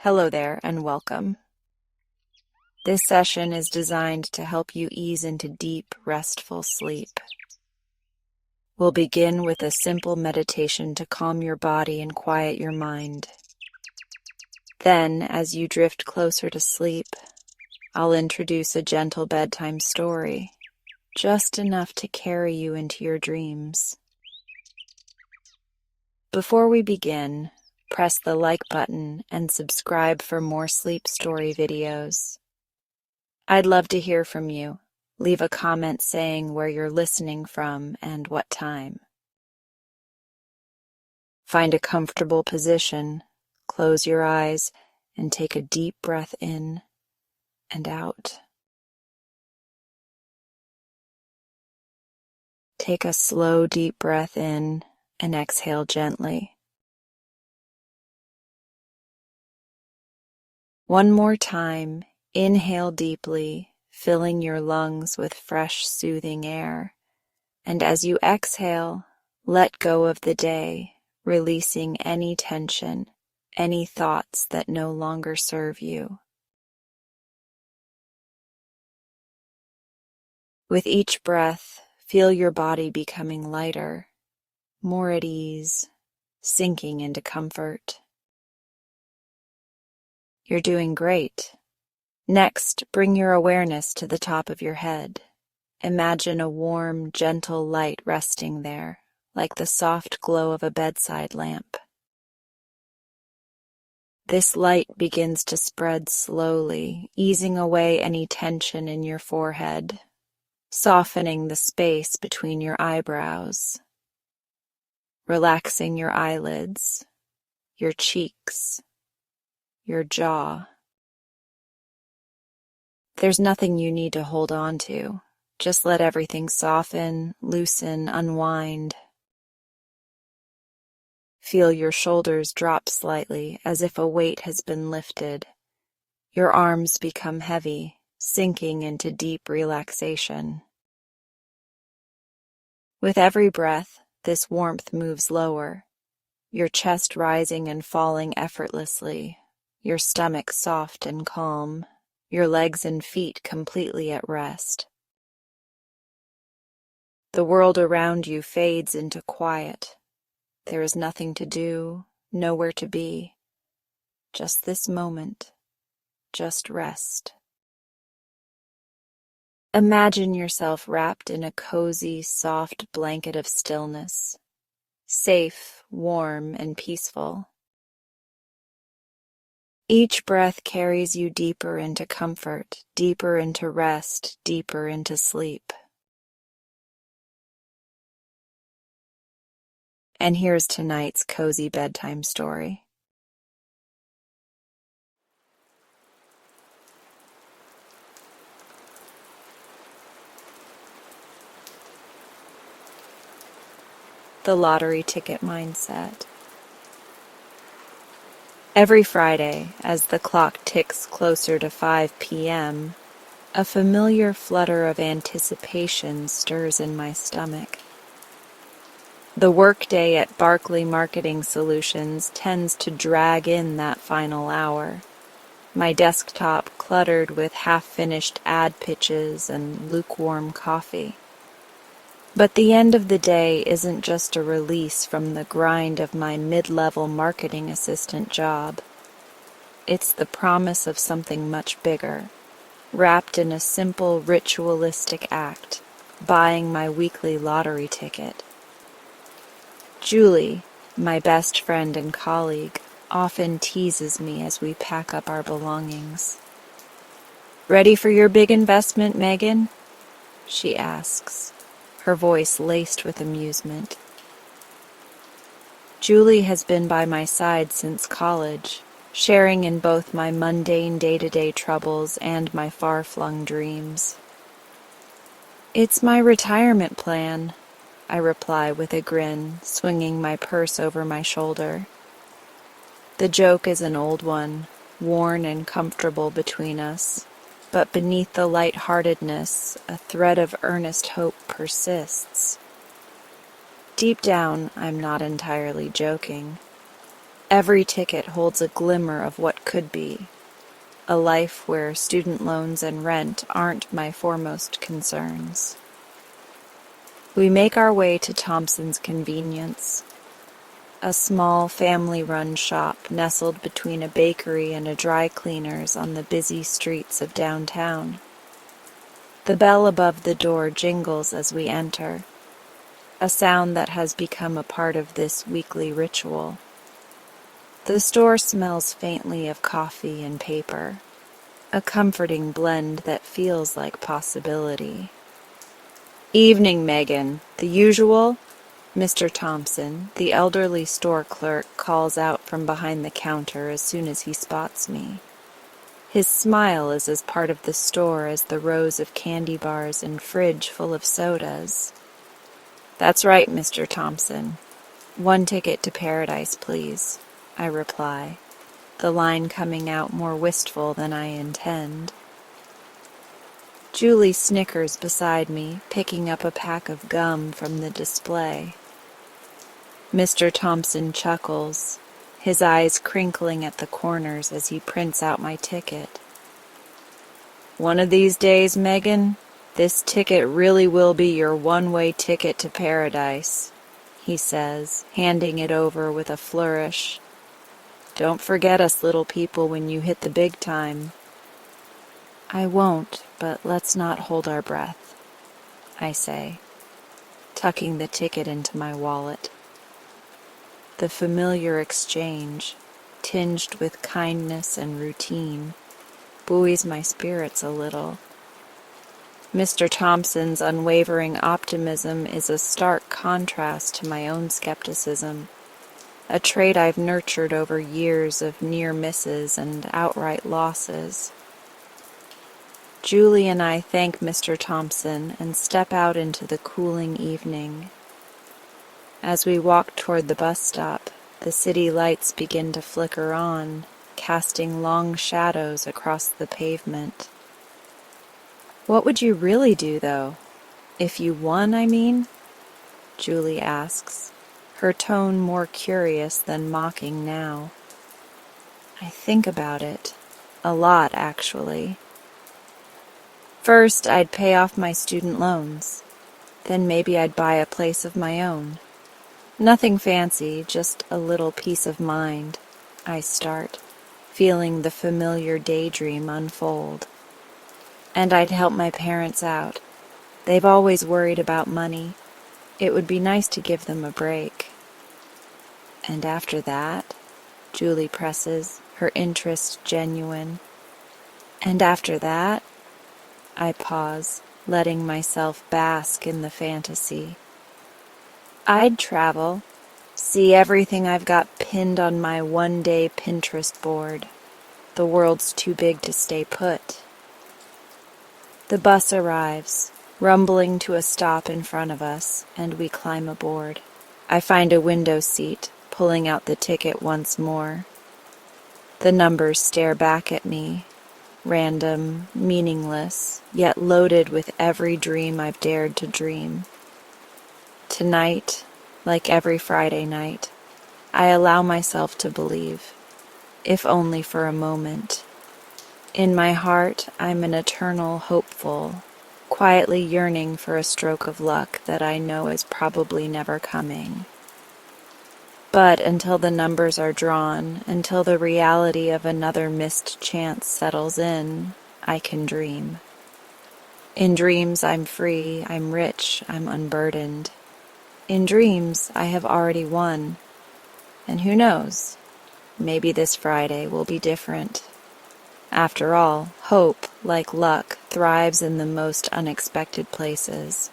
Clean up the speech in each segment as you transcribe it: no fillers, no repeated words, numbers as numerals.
Hello there and welcome. This session is designed to help you ease into deep, restful sleep. We'll begin with a simple meditation to calm your body and quiet your mind. Then, as you drift closer to sleep, I'll introduce a gentle bedtime story, just enough to carry you into your dreams. Before we begin, press the like button and subscribe for more sleep story videos. I'd love to hear from you. Leave a comment saying where you're listening from and what time. Find a comfortable position, close your eyes, and take a deep breath in and out. Take a slow, deep breath in and exhale gently. One more time, inhale deeply, filling your lungs with fresh, soothing air. And as you exhale, let go of the day, releasing any tension, any thoughts that no longer serve you. With each breath, feel your body becoming lighter, more at ease, sinking into comfort. You're doing great. Next, bring your awareness to the top of your head. Imagine a warm, gentle light resting there, like the soft glow of a bedside lamp. This light begins to spread slowly, easing away any tension in your forehead, softening the space between your eyebrows, relaxing your eyelids, your cheeks, your jaw. There's nothing you need to hold on to. Just let everything soften, loosen, unwind. Feel your shoulders drop slightly as if a weight has been lifted. Your arms become heavy, sinking into deep relaxation. With every breath, this warmth moves lower, your chest rising and falling effortlessly, your stomach soft and calm, your legs and feet completely at rest. The world around you fades into quiet. There is nothing to do, nowhere to be. Just this moment, just rest. Imagine yourself wrapped in a cozy, soft blanket of stillness, safe, warm, and peaceful. Each breath carries you deeper into comfort, deeper into rest, deeper into sleep. And here's tonight's cozy bedtime story. The lottery ticket mindset. Every Friday, as the clock ticks closer to 5 p.m., a familiar flutter of anticipation stirs in my stomach. The workday at Barclay Marketing Solutions tends to drag in that final hour, my desktop cluttered with half-finished ad pitches and lukewarm coffee. But the end of the day isn't just a release from the grind of my mid-level marketing assistant job. It's the promise of something much bigger, wrapped in a simple ritualistic act, buying my weekly lottery ticket. Julie, my best friend and colleague, often teases me as we pack up our belongings. "Ready for your big investment, Megan?" she asks, her voice laced with amusement. Julie has been by my side since college, sharing in both my mundane day-to-day troubles and my far-flung dreams. "It's my retirement plan," I reply with a grin, swinging my purse over my shoulder. The joke is an old one, worn and comfortable between us, but beneath the light-heartedness, a thread of earnest hope persists. Deep down, I'm not entirely joking. Every ticket holds a glimmer of what could be, a life where student loans and rent aren't my foremost concerns. We make our way to Thompson's Convenience, a small family-run shop nestled between a bakery and a dry cleaner's on the busy streets of downtown. The bell above the door jingles as we enter, a sound that has become a part of this weekly ritual. The store smells faintly of coffee and paper, a comforting blend that feels like possibility. "Evening, Megan. The usual?" Mr. Thompson, the elderly store clerk, calls out from behind the counter as soon as he spots me. His smile is as part of the store as the rows of candy bars and fridge full of sodas. "That's right, Mr. Thompson. 1 ticket to Paradise, please," I reply, the line coming out more wistful than I intend. Julie snickers beside me, picking up a pack of gum from the display. Mr. Thompson chuckles, his eyes crinkling at the corners as he prints out my ticket. "One of these days, Megan, this ticket really will be your one-way ticket to paradise," he says, handing it over with a flourish. "Don't forget us little people when you hit the big time." "I won't, but let's not hold our breath," I say, tucking the ticket into my wallet. The familiar exchange, tinged with kindness and routine, buoys my spirits a little. Mr. Thompson's unwavering optimism is a stark contrast to my own skepticism, a trait I've nurtured over years of near misses and outright losses. Julie and I thank Mr. Thompson and step out into the cooling evening. As we walk toward the bus stop, the city lights begin to flicker on, casting long shadows across the pavement. "What would you really do, though? If you won, I mean?" Julie asks, her tone more curious than mocking now. I think about it. A lot, actually. First, I'd pay off my student loans. Then maybe I'd buy a place of my own. Nothing fancy, just a little peace of mind. I start, feeling the familiar daydream unfold. And I'd help my parents out. They've always worried about money. It would be nice to give them a break. And after that, Julie presses, her interest genuine. And after that, I pause, letting myself bask in the fantasy. I'd travel, see everything I've got pinned on my one-day Pinterest board. The world's too big to stay put. The bus arrives, rumbling to a stop in front of us, and we climb aboard. I find a window seat, pulling out the ticket once more. The numbers stare back at me, random, meaningless, yet loaded with every dream I've dared to dream. Tonight, like every Friday night, I allow myself to believe, if only for a moment. In my heart, I'm an eternal hopeful, quietly yearning for a stroke of luck that I know is probably never coming. But until the numbers are drawn, until the reality of another missed chance settles in, I can dream. In dreams, I'm free, I'm rich, I'm unburdened. In dreams, I have already won. And who knows? Maybe this Friday will be different. After all, hope, like luck, thrives in the most unexpected places.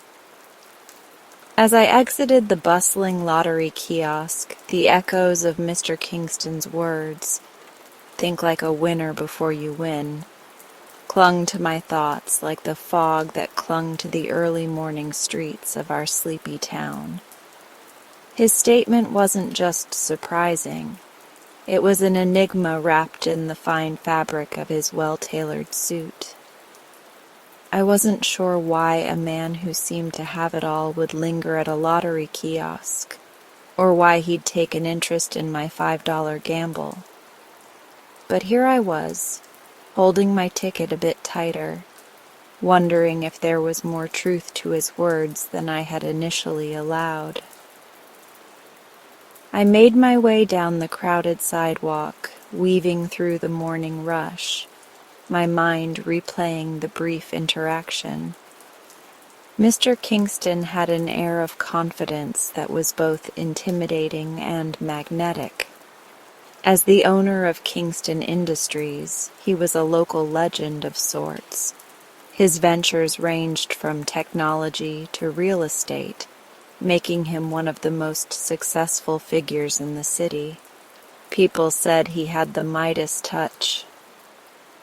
As I exited the bustling lottery kiosk, the echoes of Mr. Kingston's words, "Think like a winner before you win," clung to my thoughts like the fog that clung to the early morning streets of our sleepy town. His statement wasn't just surprising. It was an enigma wrapped in the fine fabric of his well-tailored suit. I wasn't sure why a man who seemed to have it all would linger at a lottery kiosk, or why he'd take an interest in my $5 gamble. But here I was, holding my ticket a bit tighter, wondering if there was more truth to his words than I had initially allowed. I made my way down the crowded sidewalk, weaving through the morning rush, my mind replaying the brief interaction. Mr. Kingston had an air of confidence that was both intimidating and magnetic. As the owner of Kingston Industries, he was a local legend of sorts. His ventures ranged from technology to real estate, making him one of the most successful figures in the city. People said he had the Midas touch,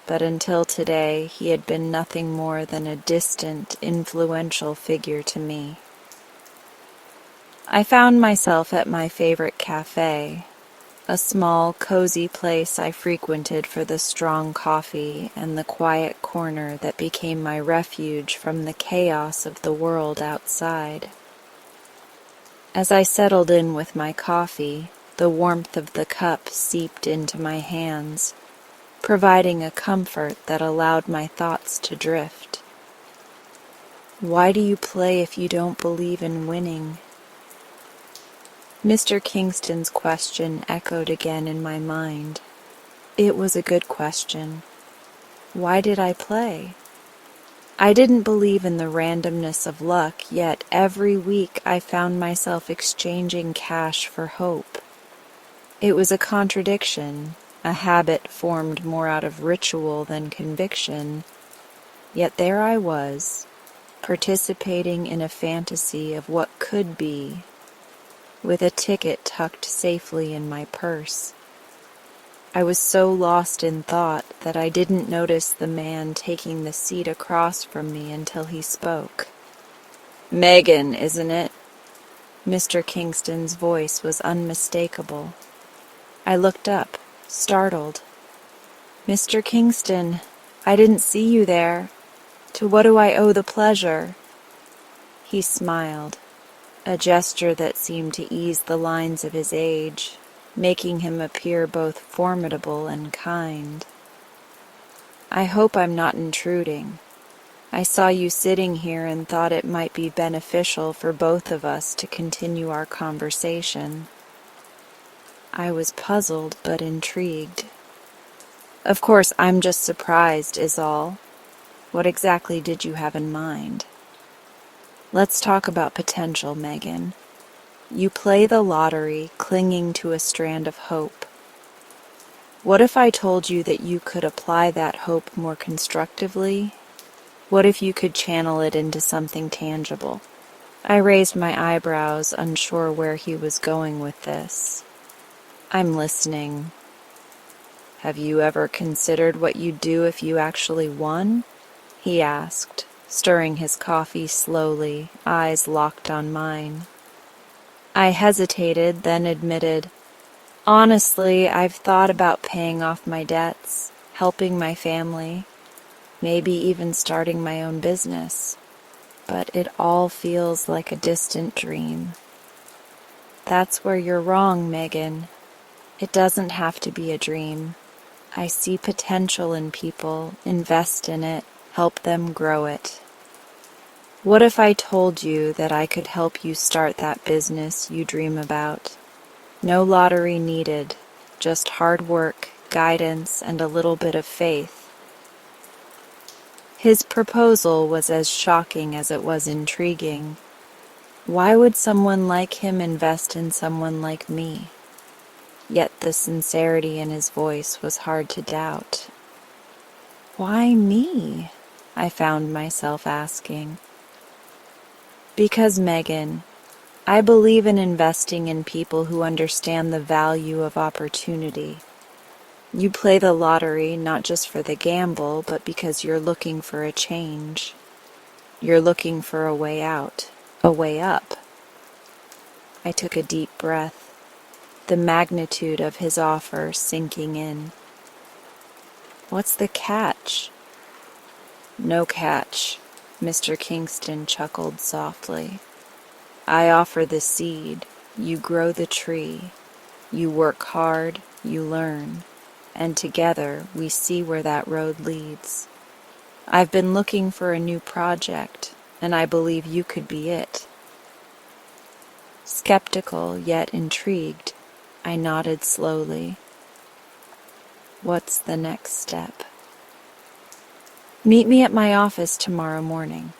but until today he had been nothing more than a distant, influential figure to me. I found myself at my favorite cafe, a small, cozy place I frequented for the strong coffee and the quiet corner that became my refuge from the chaos of the world outside. As I settled in with my coffee, the warmth of the cup seeped into my hands, providing a comfort that allowed my thoughts to drift. Why do you play if you don't believe in winning? Mr. Kingston's question echoed again in my mind. It was a good question. Why did I play? I didn't believe in the randomness of luck, yet every week I found myself exchanging cash for hope. It was a contradiction, a habit formed more out of ritual than conviction, yet there I was, participating in a fantasy of what could be, with a ticket tucked safely in my purse. I was so lost in thought that I didn't notice the man taking the seat across from me until he spoke. "Megan, isn't it?" Mr. Kingston's voice was unmistakable. I looked up, startled. "Mr. Kingston, I didn't see you there. To what do I owe the pleasure?" He smiled, a gesture that seemed to ease the lines of his age, making him appear both formidable and kind. "I hope I'm not intruding. I saw you sitting here and thought it might be beneficial for both of us to continue our conversation." I was puzzled but intrigued. "Of course, I'm just surprised, is all. What exactly did you have in mind?" "Let's talk about potential, Megan. You play the lottery, clinging to a strand of hope. What if I told you that you could apply that hope more constructively? What if you could channel it into something tangible?" I raised my eyebrows, unsure where he was going with this. "I'm listening. Have you ever considered what you'd do if you actually won?" he asked, stirring his coffee slowly, eyes locked on mine. I hesitated, then admitted, "Honestly, I've thought about paying off my debts, helping my family, maybe even starting my own business. But it all feels like a distant dream." "That's where you're wrong, Megan. It doesn't have to be a dream. I see potential in people, invest in it, help them grow it. What if I told you that I could help you start that business you dream about? No lottery needed, just hard work, guidance, and a little bit of faith." His proposal was as shocking as it was intriguing. Why would someone like him invest in someone like me? Yet the sincerity in his voice was hard to doubt. "Why me?" I found myself asking. "Because, Megan, I believe in investing in people who understand the value of opportunity. You play the lottery not just for the gamble, but because you're looking for a change. You're looking for a way out, a way up." I took a deep breath, the magnitude of his offer sinking in. "What's the catch?" "No catch," Mr. Kingston chuckled softly. "I offer the seed, You grow the tree. You work hard, you learn, and together we see where that road leads. I've been looking for a new project, and I believe you could be it. Skeptical yet intrigued, I nodded slowly. What's the next step? Meet me at my office tomorrow morning.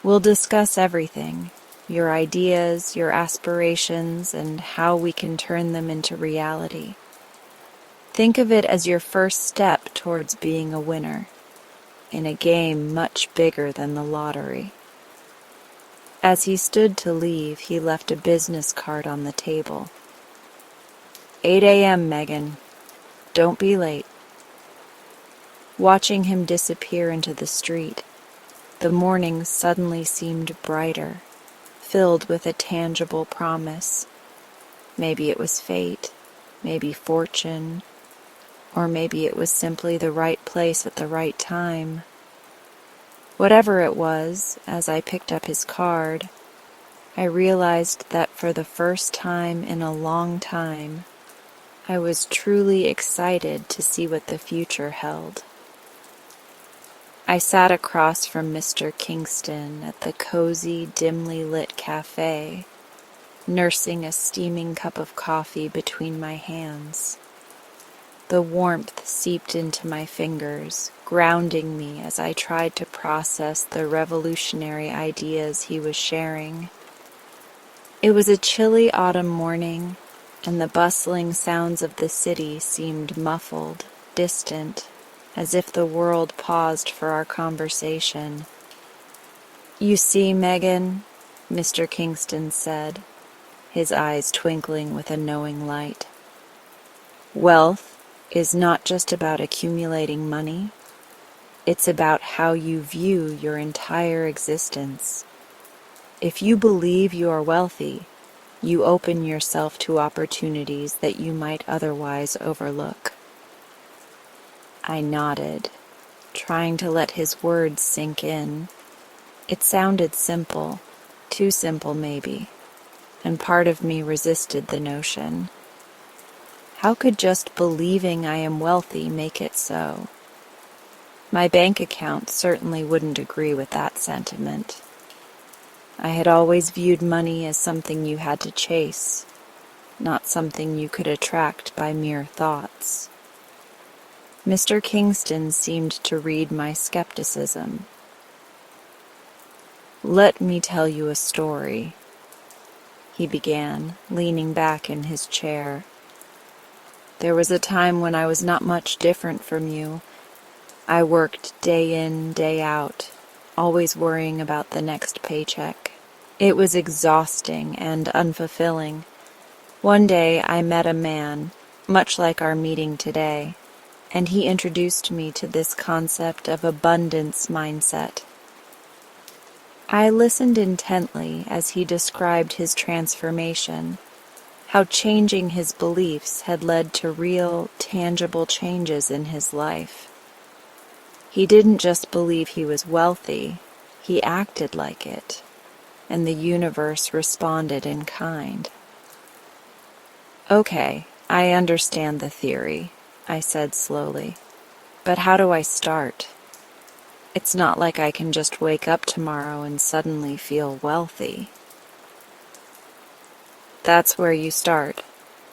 We'll discuss everything, your ideas, your aspirations, and how we can turn them into reality. Think of it as your first step towards being a winner, in a game much bigger than the lottery. As he stood to leave, he left a business card on the table. 8 a.m., Megan. Don't be late. Watching him disappear into the street, the morning suddenly seemed brighter, filled with a tangible promise. Maybe it was fate, maybe fortune, or maybe it was simply the right place at the right time. Whatever it was, as I picked up his card, I realized that for the first time in a long time, I was truly excited to see what the future held. I sat across from Mr. Kingston at the cozy, dimly lit cafe, nursing a steaming cup of coffee between my hands. The warmth seeped into my fingers, grounding me as I tried to process the revolutionary ideas he was sharing. It was a chilly autumn morning, and the bustling sounds of the city seemed muffled, distant, as if the world paused for our conversation. You see, Megan, Mr. Kingston said, his eyes twinkling with a knowing light. Wealth is not just about accumulating money. It's about how you view your entire existence. If you believe you are wealthy, you open yourself to opportunities that you might otherwise overlook. I nodded, trying to let his words sink in. It sounded simple, too simple maybe, and part of me resisted the notion. How could just believing I am wealthy make it so? My bank account certainly wouldn't agree with that sentiment. I had always viewed money as something you had to chase, not something you could attract by mere thoughts. Mr. Kingston seemed to read my skepticism. Let me tell you a story, he began, leaning back in his chair. There was a time when I was not much different from you. I worked day in, day out, always worrying about the next paycheck. It was exhausting and unfulfilling. One day I met a man, much like our meeting today, and he introduced me to this concept of abundance mindset. I listened intently as he described his transformation, how changing his beliefs had led to real, tangible changes in his life. He didn't just believe he was wealthy, he acted like it, and the universe responded in kind. Okay, I understand the theory, I said slowly, but how do I start? It's not like I can just wake up tomorrow and suddenly feel wealthy. That's where you start,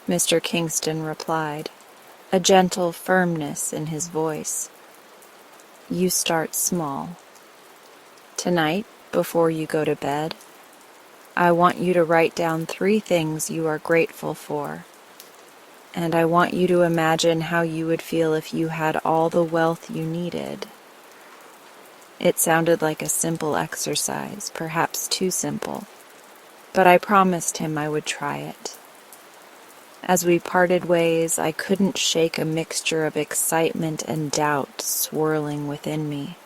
Mr. Kingston replied, a gentle firmness in his voice. You start small. Tonight, before you go to bed, I want you to write down 3 things you are grateful for. And I want you to imagine how you would feel if you had all the wealth you needed. It sounded like a simple exercise, perhaps too simple, but I promised him I would try it. As we parted ways, I couldn't shake a mixture of excitement and doubt swirling within me.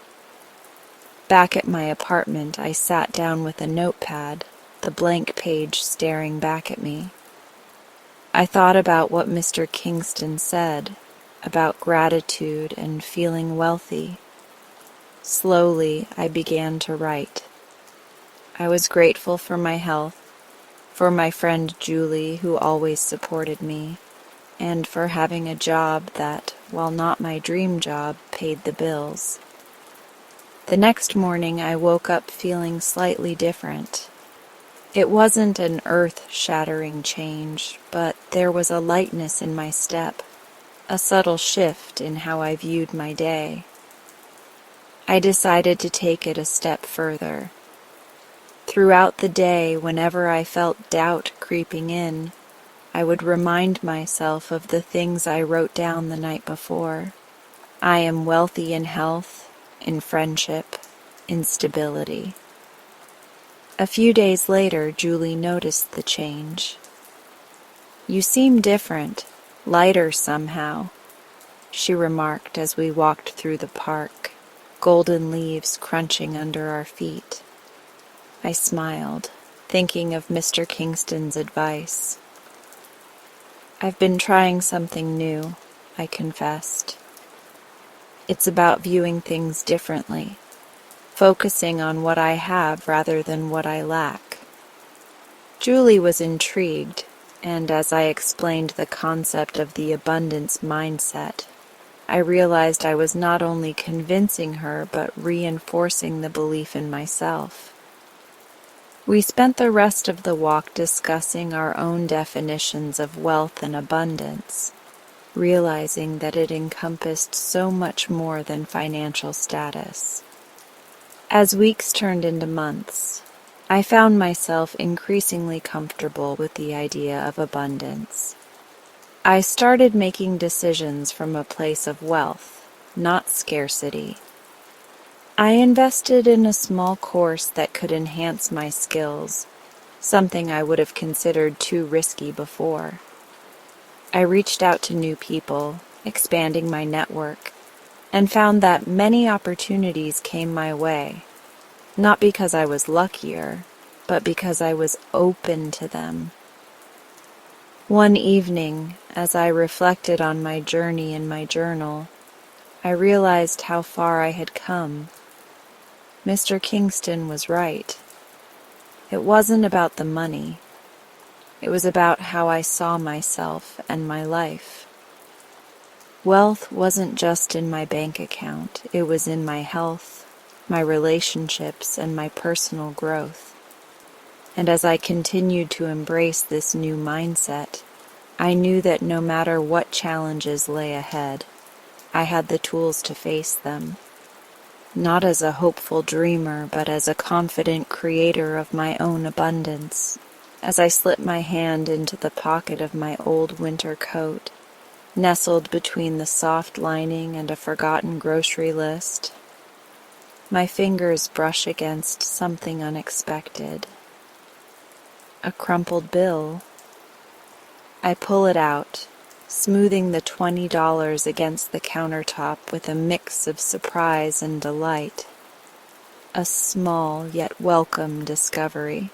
Back at my apartment, I sat down with a notepad, the blank page staring back at me. I thought about what Mr. Kingston said, about gratitude and feeling wealthy. Slowly, I began to write. I was grateful for my health, for my friend Julie, who always supported me, and for having a job that, while not my dream job, paid the bills. The next morning I woke up feeling slightly different. It wasn't an earth-shattering change, but there was a lightness in my step, a subtle shift in how I viewed my day. I decided to take it a step further. Throughout the day, whenever I felt doubt creeping in, I would remind myself of the things I wrote down the night before. I am wealthy in health, in friendship, in stability. A few days later, Julie noticed the change. "You seem different, lighter somehow," she remarked as we walked through the park, golden leaves crunching under our feet. I smiled, thinking of Mr. Kingston's advice. "I've been trying something new," I confessed. "It's about viewing things differently, focusing on what I have rather than what I lack." Julie was intrigued, and as I explained the concept of the abundance mindset, I realized I was not only convincing her but reinforcing the belief in myself. We spent the rest of the walk discussing our own definitions of wealth and abundance, realizing that it encompassed so much more than financial status. As weeks turned into months, I found myself increasingly comfortable with the idea of abundance. I started making decisions from a place of wealth, not scarcity. I invested in a small course that could enhance my skills, something I would have considered too risky before. I reached out to new people, expanding my network, and found that many opportunities came my way, not because I was luckier, but because I was open to them. One evening, as I reflected on my journey in my journal, I realized how far I had come. Mr. Kingston was right. It wasn't about the money. It was about how I saw myself and my life. Wealth wasn't just in my bank account. It was in my health, my relationships, and my personal growth. And as I continued to embrace this new mindset, I knew that no matter what challenges lay ahead, I had the tools to face them. Not as a hopeful dreamer, but as a confident creator of my own abundance. As I slipped my hand into the pocket of my old winter coat, nestled between the soft lining and a forgotten grocery list, my fingers brush against something unexpected. A crumpled bill. I pull it out, smoothing the $20 against the countertop with a mix of surprise and delight. A small yet welcome discovery.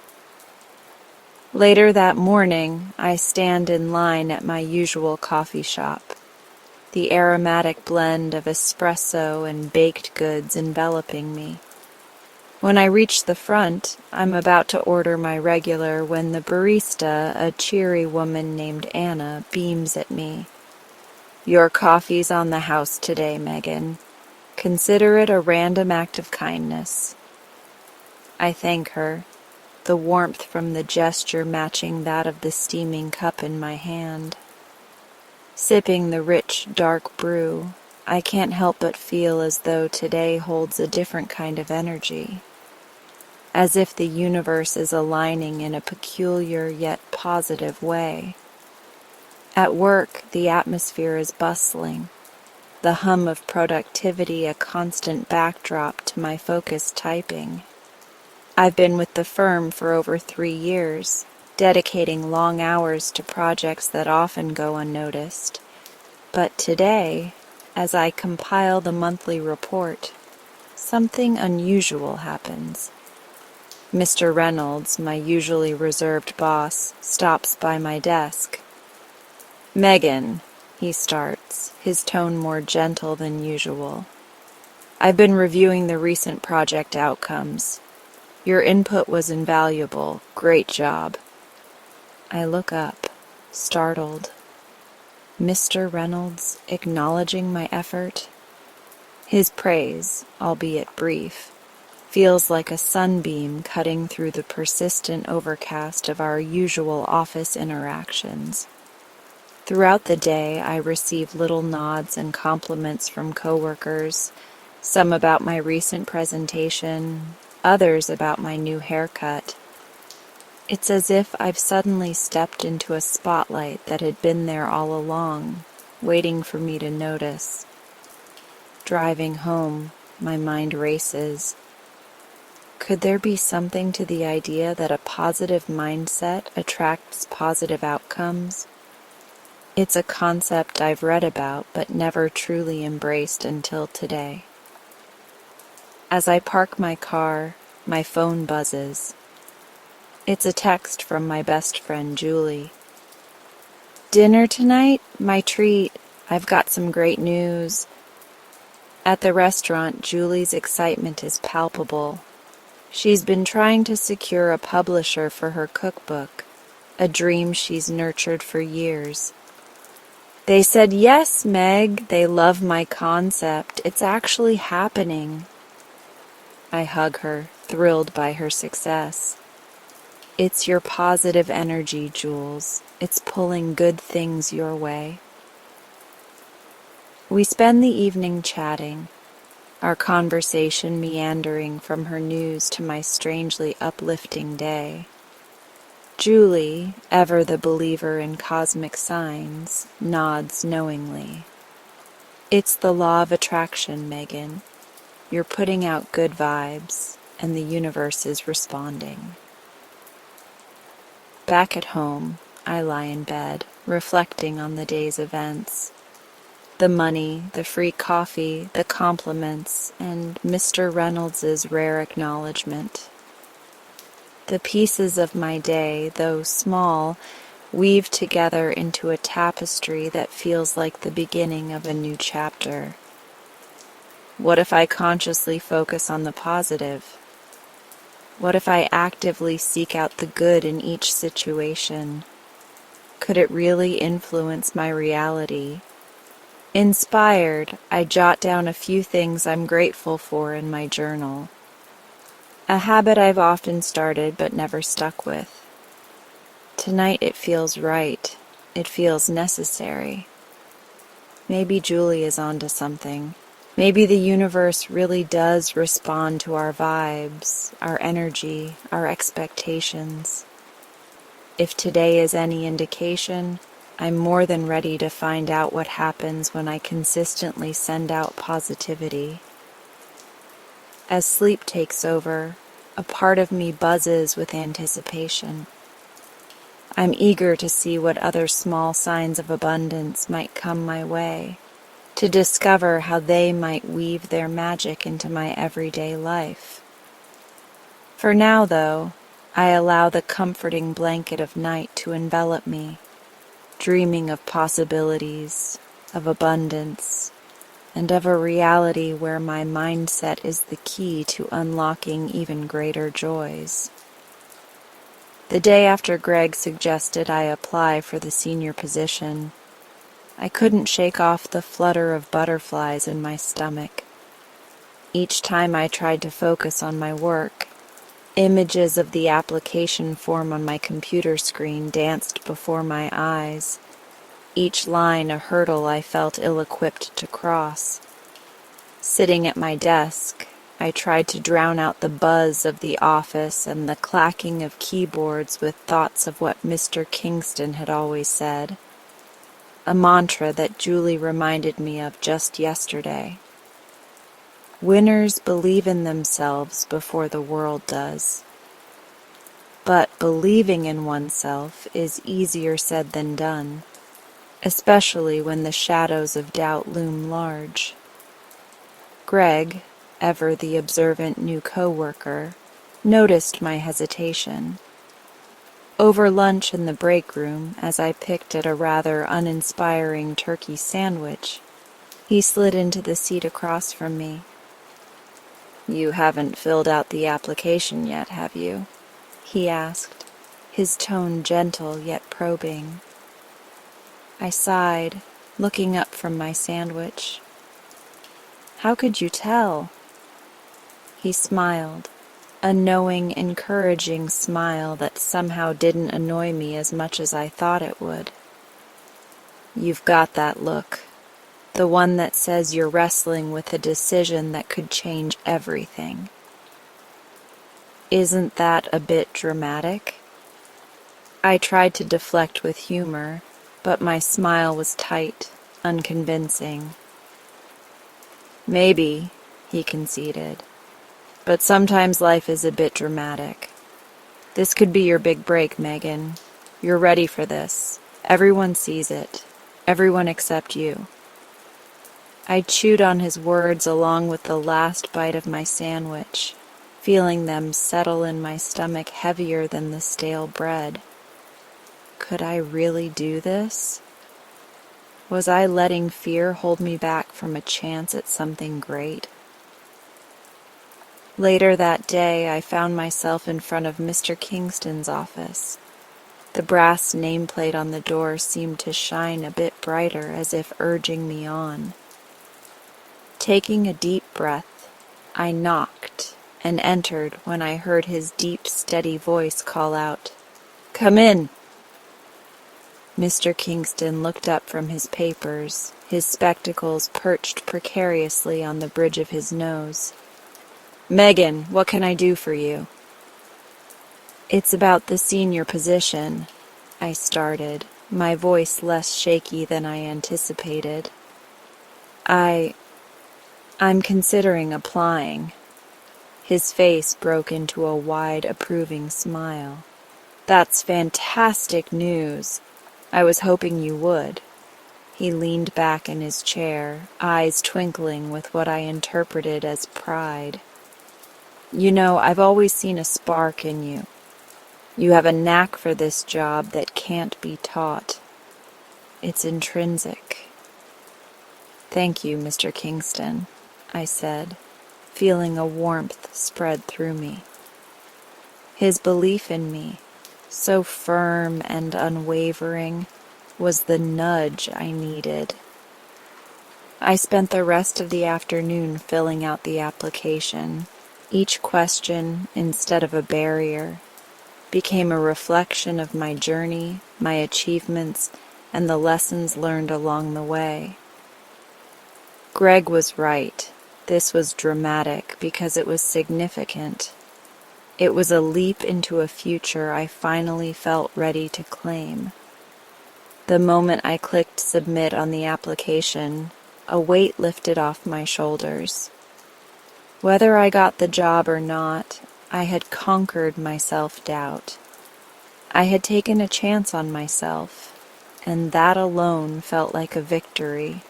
Later that morning, I stand in line at my usual coffee shop, the aromatic blend of espresso and baked goods enveloping me. When I reach the front, I'm about to order my regular when the barista, a cheery woman named Anna, beams at me. "Your coffee's on the house today, Megan. Consider it a random act of kindness." I thank her, the warmth from the gesture matching that of the steaming cup in my hand. Sipping the rich, dark brew, I can't help but feel as though today holds a different kind of energy, as if the universe is aligning in a peculiar yet positive way. At work, the atmosphere is bustling, the hum of productivity a constant backdrop to my focused typing. I've been with the firm for over 3 years, dedicating long hours to projects that often go unnoticed. But today, as I compile the monthly report, something unusual happens. Mr. Reynolds, my usually reserved boss, stops by my desk. "Megan," he starts, his tone more gentle than usual. "I've been reviewing the recent project outcomes. Your input was invaluable. Great job. I look up, startled. Mr. Reynolds acknowledging my effort? His praise, albeit brief, feels like a sunbeam cutting through the persistent overcast of our usual office interactions. Throughout the day, I receive little nods and compliments from coworkers, some about my recent presentation, others about my new haircut. It's as if I've suddenly stepped into a spotlight that had been there all along, waiting for me to notice. Driving home, my mind races. Could there be something to the idea that a positive mindset attracts positive outcomes? It's a concept I've read about but never truly embraced until today. As I park my car, my phone buzzes. It's a text from my best friend Julie. "Dinner tonight? My treat. I've got some great news." At the restaurant, Julie's excitement is palpable. She's been trying to secure a publisher for her cookbook, a dream she's nurtured for years. "They said yes, Meg. They love my concept. It's actually happening." I hug her, thrilled by her success. It's your positive energy, Jules. It's pulling good things your way. We spend the evening chatting, our conversation meandering from her news to my strangely uplifting day. Julie, ever the believer in cosmic signs, nods knowingly. "It's the law of attraction, Megan. You're putting out good vibes, and the universe is responding." Back at home, I lie in bed, reflecting on the day's events. The money, the free coffee, the compliments, and Mr. Reynolds's rare acknowledgement. The pieces of my day, though small, weave together into a tapestry that feels like the beginning of a new chapter. What if I consciously focus on the positive? What if I actively seek out the good in each situation? Could it really influence my reality? Inspired, I jot down a few things I'm grateful for in my journal. A habit I've often started but never stuck with. Tonight it feels right. It feels necessary. Maybe Julie is onto something. Maybe the universe really does respond to our vibes, our energy, our expectations. If today is any indication, I'm more than ready to find out what happens when I consistently send out positivity. As sleep takes over, a part of me buzzes with anticipation. I'm eager to see what other small signs of abundance might come my way, to discover how they might weave their magic into my everyday life. For now, though, I allow the comforting blanket of night to envelop me, dreaming of possibilities, of abundance, and of a reality where my mindset is the key to unlocking even greater joys. The day after Greg suggested I apply for the senior position, I couldn't shake off the flutter of butterflies in my stomach. Each time I tried to focus on my work, images of the application form on my computer screen danced before my eyes, each line a hurdle I felt ill-equipped to cross. Sitting at my desk, I tried to drown out the buzz of the office and the clacking of keyboards with thoughts of what Mr. Kingston had always said, a mantra that Julie reminded me of just yesterday. Winners believe in themselves before the world does. But believing in oneself is easier said than done, especially when the shadows of doubt loom large. Greg, ever the observant new coworker, noticed my hesitation. Over lunch in the break room, as I picked at a rather uninspiring turkey sandwich, he slid into the seat across from me. "You haven't filled out the application yet, have you?" he asked. his tone gentle yet probing. I sighed, looking up from my sandwich. "How could you tell?" He smiled, a knowing, encouraging smile that somehow didn't annoy me as much as I thought it would. "You've got that look, the one that says you're wrestling with a decision that could change everything." Isn't that a bit dramatic? I tried to deflect with humor, but my smile was tight, unconvincing. "Maybe," he conceded, "but sometimes life is a bit dramatic. This could be your big break, Megan. You're ready for this. Everyone sees it. Everyone except you." I chewed on his words along with the last bite of my sandwich, feeling them settle in my stomach heavier than the stale bread. Could I really do this? Was I letting fear hold me back from a chance at something great? Later that day, I found myself in front of Mr. Kingston's office. The brass nameplate on the door seemed to shine a bit brighter, as if urging me on. Taking a deep breath, I knocked and entered when I heard his deep, steady voice call out, "Come in." Mr. Kingston looked up from his papers, his spectacles perched precariously on the bridge of his nose. "Megan, what can I do for you?" "It's about the senior position," I started, my voice less shaky than I anticipated. I'm considering applying." His face broke into a wide, approving smile. "That's fantastic news. I was hoping you would." He leaned back in his chair, eyes twinkling with what I interpreted as pride. "You know, I've always seen a spark in you. You have a knack for this job that can't be taught. It's intrinsic." "Thank you, Mr. Kingston," I said, feeling a warmth spread through me. His belief in me, so firm and unwavering, was the nudge I needed. I spent the rest of the afternoon filling out the application. Each question, instead of a barrier, became a reflection of my journey, my achievements, and the lessons learned along the way. Greg was right. This was dramatic because it was significant. It was a leap into a future I finally felt ready to claim. The moment I clicked submit on the application, a weight lifted off my shoulders. Whether I got the job or not, I had conquered my self-doubt. I had taken a chance on myself, and that alone felt like a victory.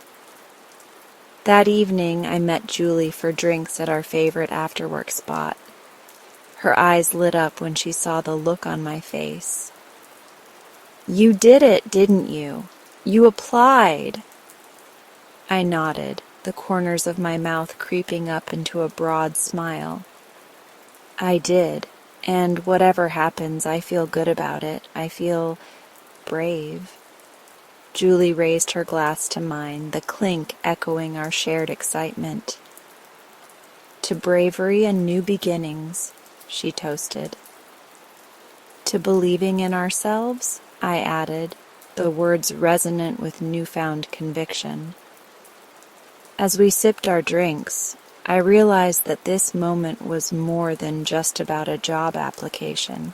That evening, I met Julie for drinks at our favorite after-work spot. Her eyes lit up when she saw the look on my face. "You did it, didn't you? You applied." I nodded, the corners of my mouth creeping up into a broad smile. "I did, and whatever happens, I feel good about it. I feel brave." Julie raised her glass to mine, the clink echoing our shared excitement. "To bravery and new beginnings," she toasted. "To believing in ourselves," I added, the words resonant with newfound conviction. As we sipped our drinks, I realized that this moment was more than just about a job application.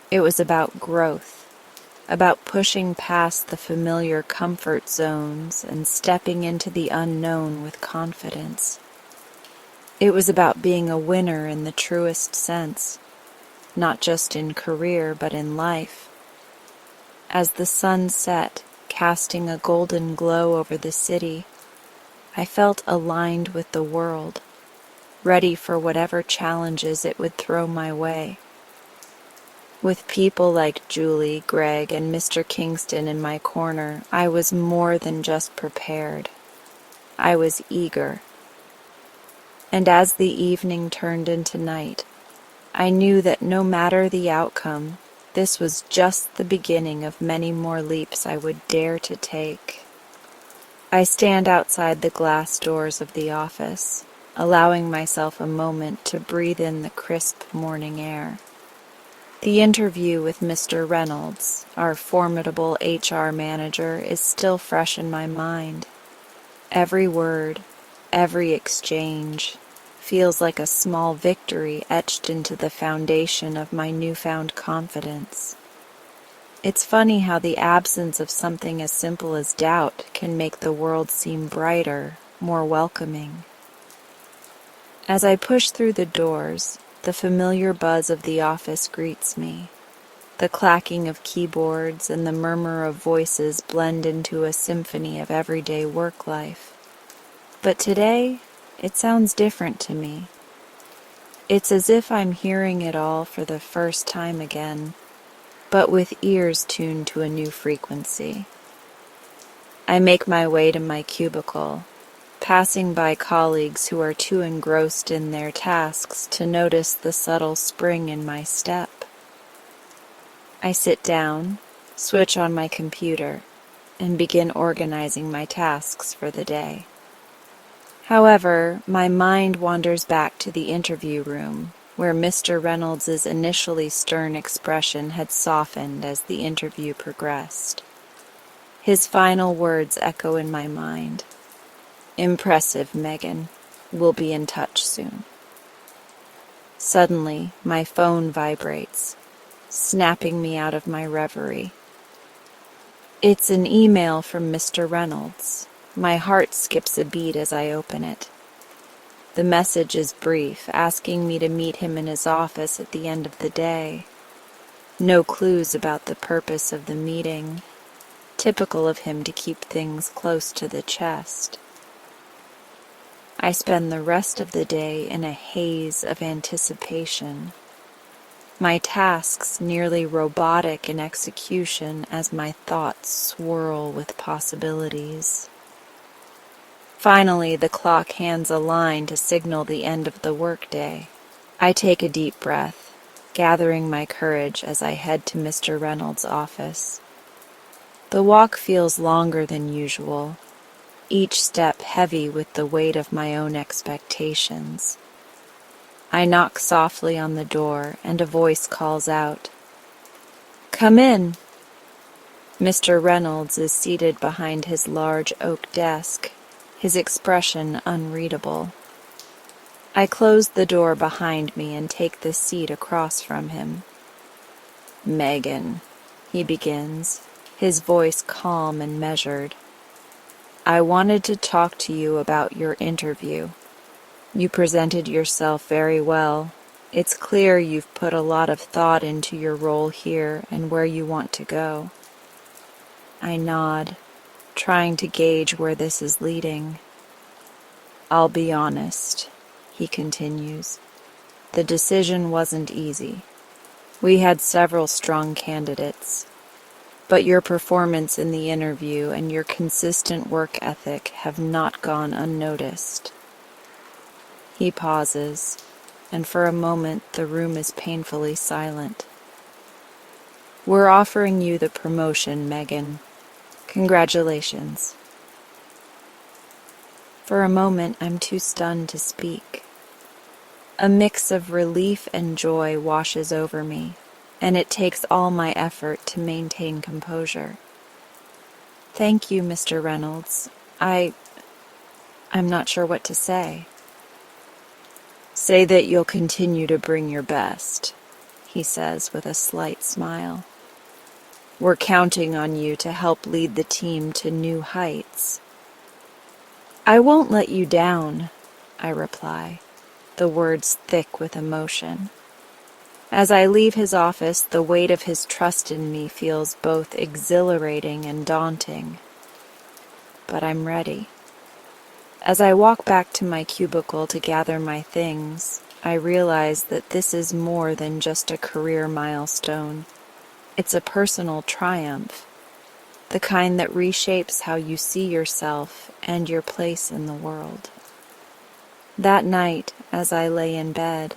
It was about growth, about pushing past the familiar comfort zones and stepping into the unknown with confidence. It was about being a winner in the truest sense, not just in career but in life. As the sun set, casting a golden glow over the city, I felt aligned with the world, ready for whatever challenges it would throw my way. With people like Julie, Greg, and Mr. Kingston in my corner, I was more than just prepared. I was eager. And as the evening turned into night, I knew that no matter the outcome, This was just the beginning of many more leaps I would dare to take. I stand outside the glass doors of the office, allowing myself a moment to breathe in the crisp morning air. The interview with Mr. Reynolds, our formidable HR manager, is still fresh in my mind. Every word, every exchange, feels like a small victory etched into the foundation of my newfound confidence. It's funny how the absence of something as simple as doubt can make the world seem brighter, more welcoming. As I push through the doors, the familiar buzz of the office greets me. The clacking of keyboards and the murmur of voices blend into a symphony of everyday work life. But today, it sounds different to me. It's as if I'm hearing it all for the first time again, but with ears tuned to a new frequency. I make my way to my cubicle, passing by colleagues who are too engrossed in their tasks to notice the subtle spring in my step. I sit down, switch on my computer, and begin organizing my tasks for the day. However, my mind wanders back to the interview room, where Mr. Reynolds' initially stern expression had softened as the interview progressed. His final words echo in my mind. "Impressive, Megan. We'll be in touch soon." Suddenly, my phone vibrates, snapping me out of my reverie. It's an email from Mr. Reynolds. My heart skips a beat as I open it. The message is brief, asking me to meet him in his office at the end of the day. No clues about the purpose of the meeting. Typical of him to keep things close to the chest. I spend the rest of the day in a haze of anticipation. My tasks nearly robotic in execution as my thoughts swirl with possibilities. Finally, the clock hands a line to signal the end of the workday. I take a deep breath, gathering my courage as I head to Mr. Reynolds' office. The walk feels longer than usual, each step heavy with the weight of my own expectations. I knock softly on the door, and a voice calls out, "Come in." Mr. Reynolds is seated behind his large oak desk, his expression unreadable. I close the door behind me and take the seat across from him. "Megan," he begins, his voice calm and measured. "I wanted to talk to you about your interview. You presented yourself very well. It's clear you've put a lot of thought into your role here and where you want to go." I nod, trying to gauge where this is leading. "I'll be honest," he continues. "The decision wasn't easy. We had several strong candidates, but your performance in the interview and your consistent work ethic have not gone unnoticed." He pauses, and for a moment the room is painfully silent. "We're offering you the promotion, Megan. Congratulations." For a moment, I'm too stunned to speak. A mix of relief and joy washes over me, and it takes all my effort to maintain composure. "Thank you, Mr. Reynolds. I'm not sure what to say." "Say that you'll continue to bring your best," he says with a slight smile. "We're counting on you to help lead the team to new heights." "I won't let you down," I reply, the words thick with emotion. As I leave his office, the weight of his trust in me feels both exhilarating and daunting. But I'm ready. As I walk back to my cubicle to gather my things, I realize that this is more than just a career milestone. It's a personal triumph, the kind that reshapes how you see yourself and your place in the world. That night, as I lay in bed,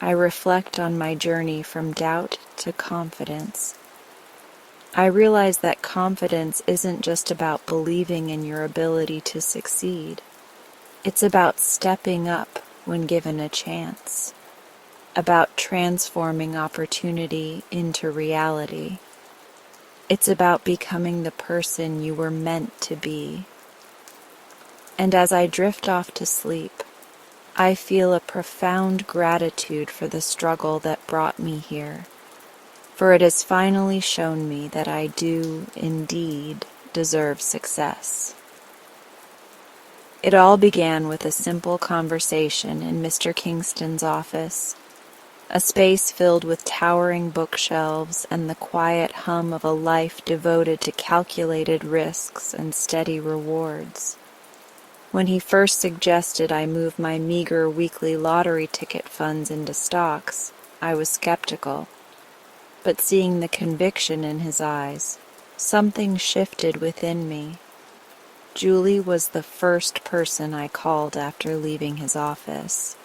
I reflect on my journey from doubt to confidence. I realize that confidence isn't just about believing in your ability to succeed. It's about stepping up when given a chance, about transforming opportunity into reality. It's about becoming the person you were meant to be. And as I drift off to sleep, I feel a profound gratitude for the struggle that brought me here, for it has finally shown me that I do indeed deserve success. It all began with a simple conversation in Mr. Kingston's office, a space filled with towering bookshelves and the quiet hum of a life devoted to calculated risks and steady rewards. When he first suggested I move my meager weekly lottery ticket funds into stocks, I was skeptical. But seeing the conviction in his eyes, something shifted within me. Julie was the first person I called after leaving his office.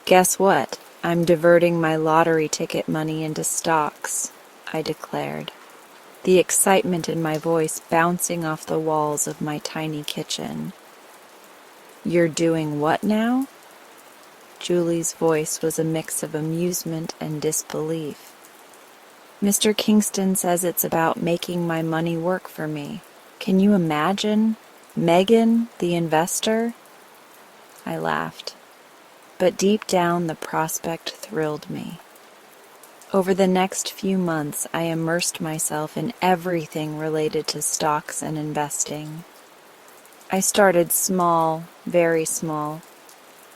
"Guess what? I'm diverting my lottery ticket money into stocks," I declared, the excitement in my voice bouncing off the walls of my tiny kitchen. "You're doing what now?" Julie's voice was a mix of amusement and disbelief. "Mr. Kingston says it's about making my money work for me. Can you imagine? Megan, the investor?" I laughed, but deep down the prospect thrilled me. Over the next few months, I immersed myself in everything related to stocks and investing. I started small, very small,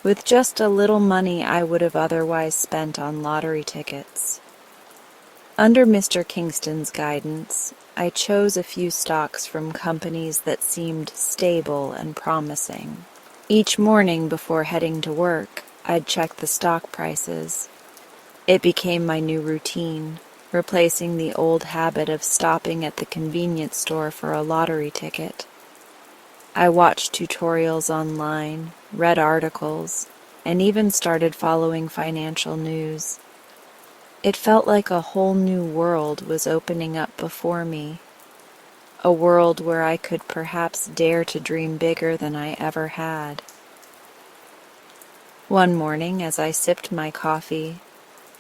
with just a little money I would have otherwise spent on lottery tickets. Under Mr. Kingston's guidance, I chose a few stocks from companies that seemed stable and promising. Each morning before heading to work, I'd check the stock prices. It became my new routine, replacing the old habit of stopping at the convenience store for a lottery ticket. I watched tutorials online, read articles, and even started following financial news. It felt like a whole new world was opening up before me, a world where I could perhaps dare to dream bigger than I ever had. One morning, as I sipped my coffee,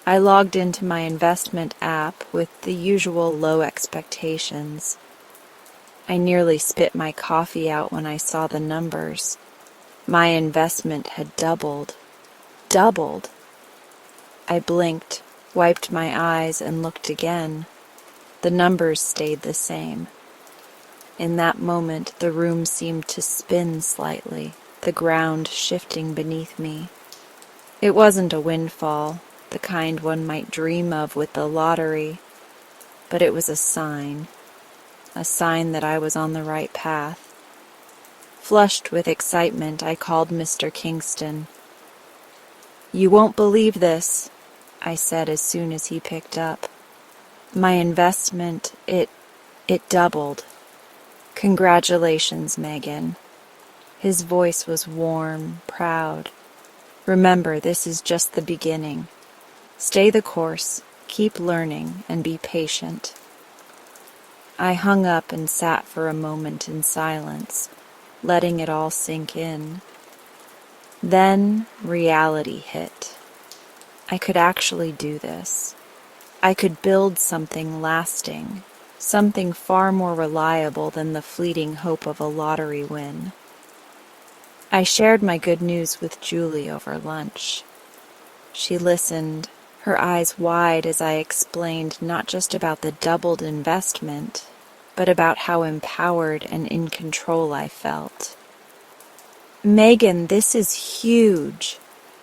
I logged into my investment app with the usual low expectations. I nearly spit my coffee out when I saw the numbers. My investment had doubled. Doubled! I blinked, wiped my eyes, and looked again. The numbers stayed the same. In that moment, the room seemed to spin slightly, the ground shifting beneath me. It wasn't a windfall, the kind one might dream of with the lottery, but it was a sign that I was on the right path. Flushed with excitement, I called Mr. Kingston. "You won't believe this," I said as soon as he picked up. "My investment, it doubled. Congratulations, Megan." His voice was warm, proud. "Remember, this is just the beginning. Stay the course, keep learning, and be patient." I hung up and sat for a moment in silence, letting it all sink in. Then reality hit. I could actually do this. I could build something lasting, something far more reliable than the fleeting hope of a lottery win. I shared my good news with Julie over lunch. She listened, her eyes wide as I explained not just about the doubled investment, but about how empowered and in control I felt. "Megan, this is huge,"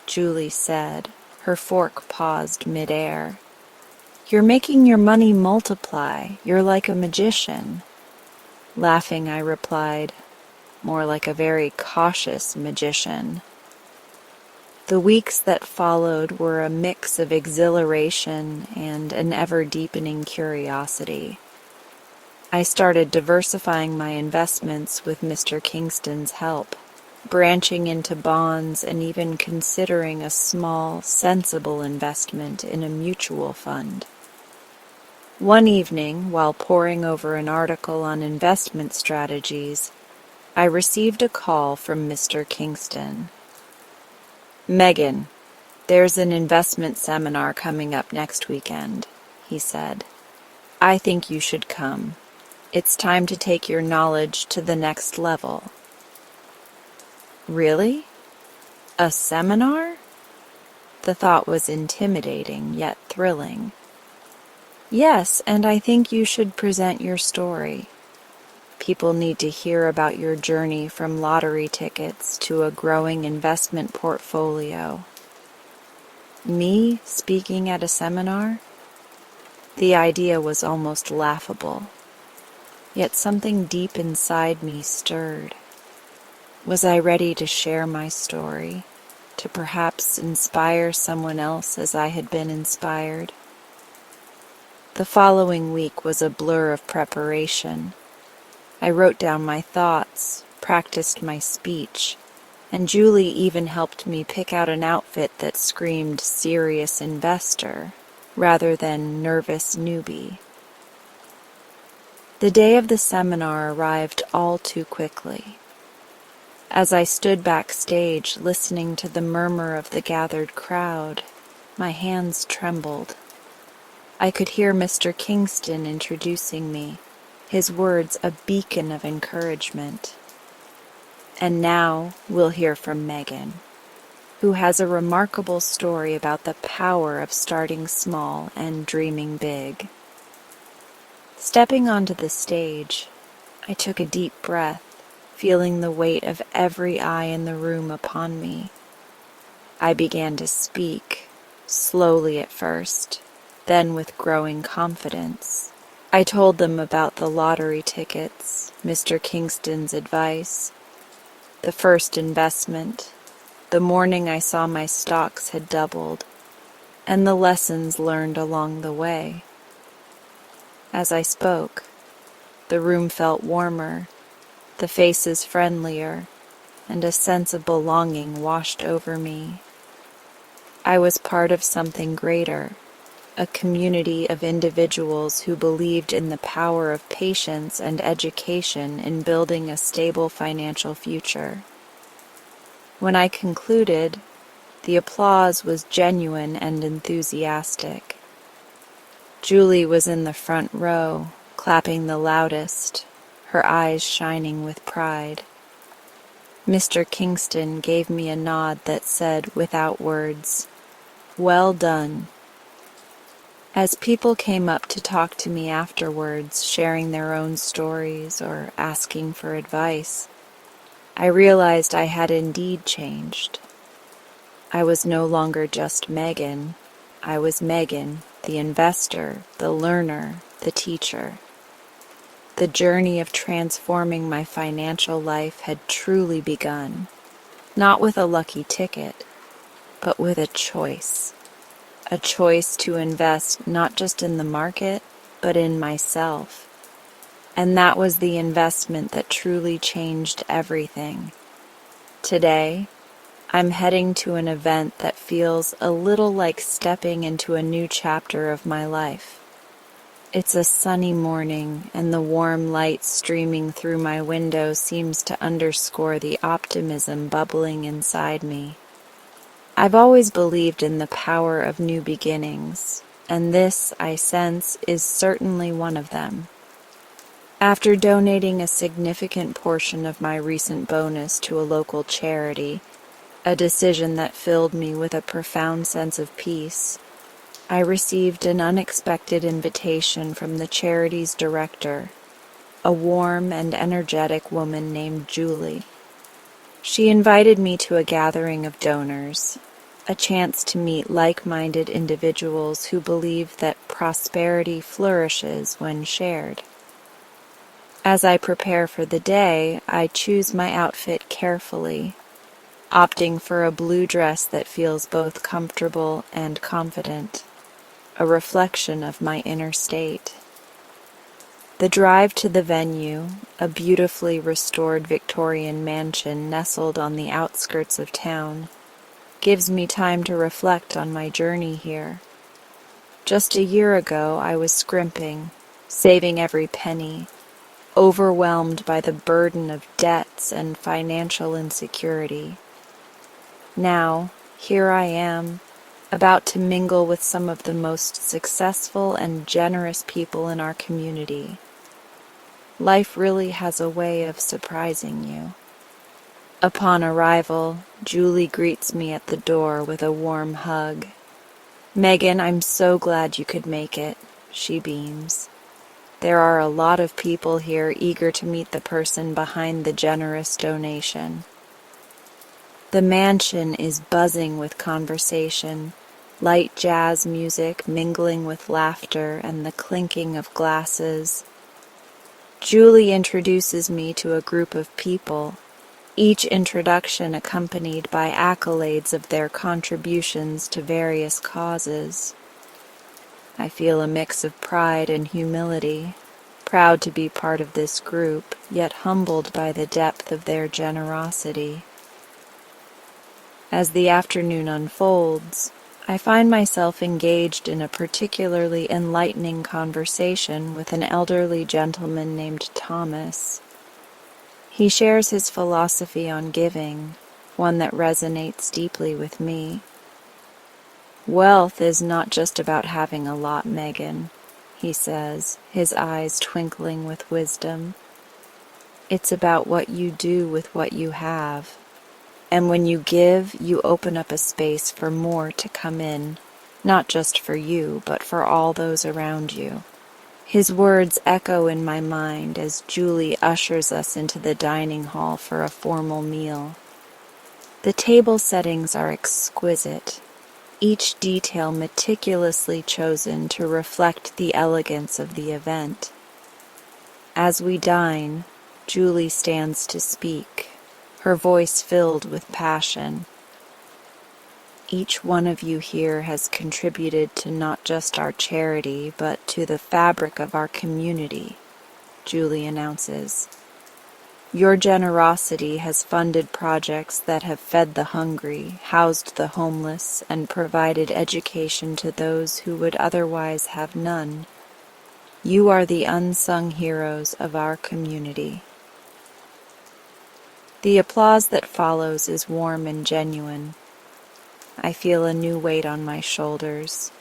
Julie said, her fork paused midair. "You're making your money multiply. You're like a magician." Laughing, I replied, "More like a very cautious magician." The weeks that followed were a mix of exhilaration and an ever-deepening curiosity. I started diversifying my investments with Mr. Kingston's help. branching into bonds and even considering a small, sensible investment in a mutual fund. One evening, while poring over an article on investment strategies, I received a call from Mr. Kingston. "Megan, there's an investment seminar coming up next weekend," he said. "I think you should come. It's time to take your knowledge to the next level." Really? A seminar? The thought was intimidating, yet thrilling. "Yes, and I think you should present your story. People need to hear about your journey from lottery tickets to a growing investment portfolio." Me speaking at a seminar? The idea was almost laughable. Yet something deep inside me stirred. Was I ready to share my story, to perhaps inspire someone else as I had been inspired? The following week was a blur of preparation. I wrote down my thoughts, practiced my speech, and Julie even helped me pick out an outfit that screamed serious investor rather than nervous newbie. The day of the seminar arrived all too quickly. As I stood backstage listening to the murmur of the gathered crowd, my hands trembled. I could hear Mr. Kingston introducing me, his words a beacon of encouragement. And now we'll hear from Megan, who has a remarkable story about the power of starting small and dreaming big. Stepping onto the stage, I took a deep breath, feeling the weight of every eye in the room upon me. I began to speak, slowly at first, then with growing confidence. I told them about the lottery tickets, Mr. Kingston's advice, the first investment, the morning I saw my stocks had doubled, and the lessons learned along the way. As I spoke, the room felt warmer, the faces friendlier, and a sense of belonging washed over me. I was part of something greater, a community of individuals who believed in the power of patience and education in building a stable financial future. When I concluded, the applause was genuine and enthusiastic. Julie was in the front row, clapping the loudest, her eyes shining with pride. Mr. Kingston gave me a nod that said, without words, "Well done." As people came up to talk to me afterwards, sharing their own stories or asking for advice, I realized I had indeed changed. I was no longer just Megan. I was Megan, the investor, the learner, the teacher. The journey of transforming my financial life had truly begun, not with a lucky ticket, but with a choice to invest not just in the market, but in myself. And that was the investment that truly changed everything. Today, I'm heading to an event that feels a little like stepping into a new chapter of my life. It's a sunny morning, and the warm light streaming through my window seems to underscore the optimism bubbling inside me. I've always believed in the power of new beginnings, and this, I sense, is certainly one of them. After donating a significant portion of my recent bonus to a local charity, a decision that filled me with a profound sense of peace, I received an unexpected invitation from the charity's director, a warm and energetic woman named Julie. She invited me to a gathering of donors, a chance to meet like-minded individuals who believe that prosperity flourishes when shared. As I prepare for the day, I choose my outfit carefully, opting for a blue dress that feels both comfortable and confident, a reflection of my inner state. The drive to the venue, a beautifully restored Victorian mansion nestled on the outskirts of town, gives me time to reflect on my journey here. Just a year ago, I was scrimping, saving every penny, overwhelmed by the burden of debts and financial insecurity. Now, here I am, about to mingle with some of the most successful and generous people in our community. Life really has a way of surprising you. Upon arrival, Julie greets me at the door with a warm hug. "Megan, I'm so glad you could make it," she beams. "There are a lot of people here eager to meet the person behind the generous donation." The mansion is buzzing with conversation, light jazz music mingling with laughter and the clinking of glasses. Julie introduces me to a group of people, each introduction accompanied by accolades of their contributions to various causes. I feel a mix of pride and humility, proud to be part of this group, yet humbled by the depth of their generosity. As the afternoon unfolds, I find myself engaged in a particularly enlightening conversation with an elderly gentleman named Thomas. He shares his philosophy on giving, one that resonates deeply with me. "Wealth is not just about having a lot, Megan," he says, his eyes twinkling with wisdom. "It's about what you do with what you have. And when you give, you open up a space for more to come in, not just for you, but for all those around you." His words echo in my mind as Julie ushers us into the dining hall for a formal meal. The table settings are exquisite, each detail meticulously chosen to reflect the elegance of the event. As we dine, Julie stands to speak, her voice filled with passion. "Each one of you here has contributed to not just our charity, but to the fabric of our community," Julie announces. "Your generosity has funded projects that have fed the hungry, housed the homeless, and provided education to those who would otherwise have none. You are the unsung heroes of our community." The applause that follows is warm and genuine. I feel a new weight on my shoulders,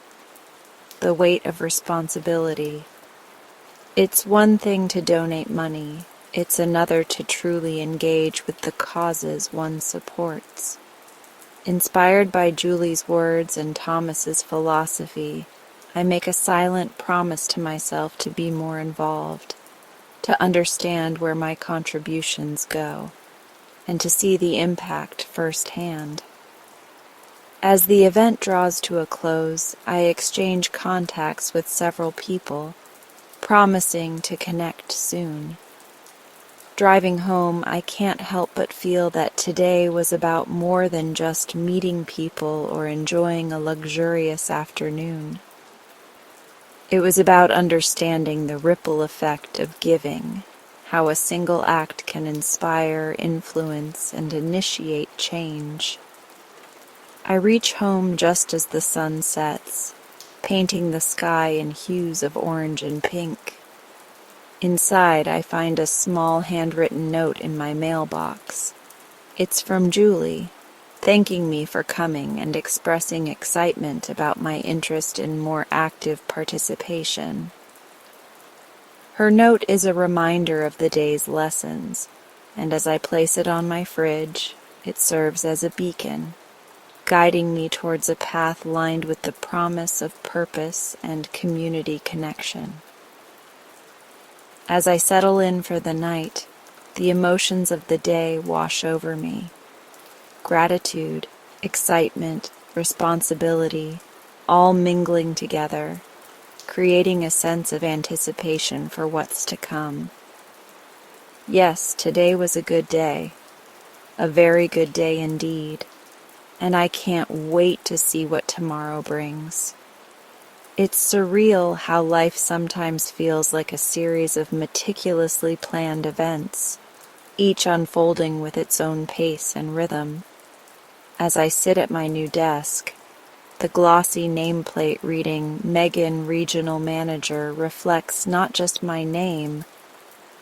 the weight of responsibility. It's one thing to donate money, it's another to truly engage with the causes one supports. Inspired by Julie's words and Thomas's philosophy, I make a silent promise to myself to be more involved, to understand where my contributions go, and to see the impact firsthand. As the event draws to a close, I exchange contacts with several people, promising to connect soon. Driving home, I can't help but feel that today was about more than just meeting people or enjoying a luxurious afternoon. It was about understanding the ripple effect of giving, how a single act can inspire, influence, and initiate change. I reach home just as the sun sets, painting the sky in hues of orange and pink. Inside, I find a small handwritten note in my mailbox. It's from Julie, thanking me for coming and expressing excitement about my interest in more active participation. Her note is a reminder of the day's lessons, and as I place it on my fridge, it serves as a beacon, guiding me towards a path lined with the promise of purpose and community connection. As I settle in for the night, the emotions of the day wash over me. Gratitude, excitement, responsibility, all mingling together, creating a sense of anticipation for what's to come. Yes, today was a good day, a very good day indeed, and I can't wait to see what tomorrow brings. It's surreal how life sometimes feels like a series of meticulously planned events, each unfolding with its own pace and rhythm. As I sit at my new desk, the glossy nameplate reading Megan Regional Manager reflects not just my name,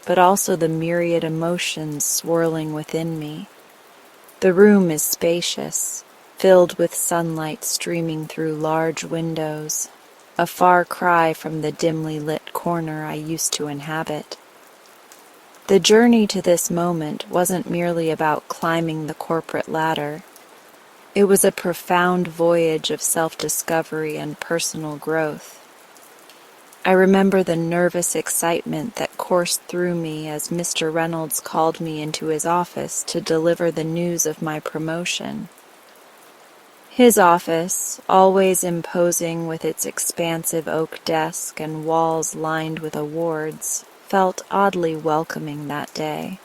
but also the myriad emotions swirling within me. The room is spacious, filled with sunlight streaming through large windows, a far cry from the dimly lit corner I used to inhabit. The journey to this moment wasn't merely about climbing the corporate ladder. It was a profound voyage of self-discovery and personal growth. I remember the nervous excitement that coursed through me as Mr. Reynolds called me into his office to deliver the news of my promotion. His office, always imposing with its expansive oak desk and walls lined with awards, felt oddly welcoming that day.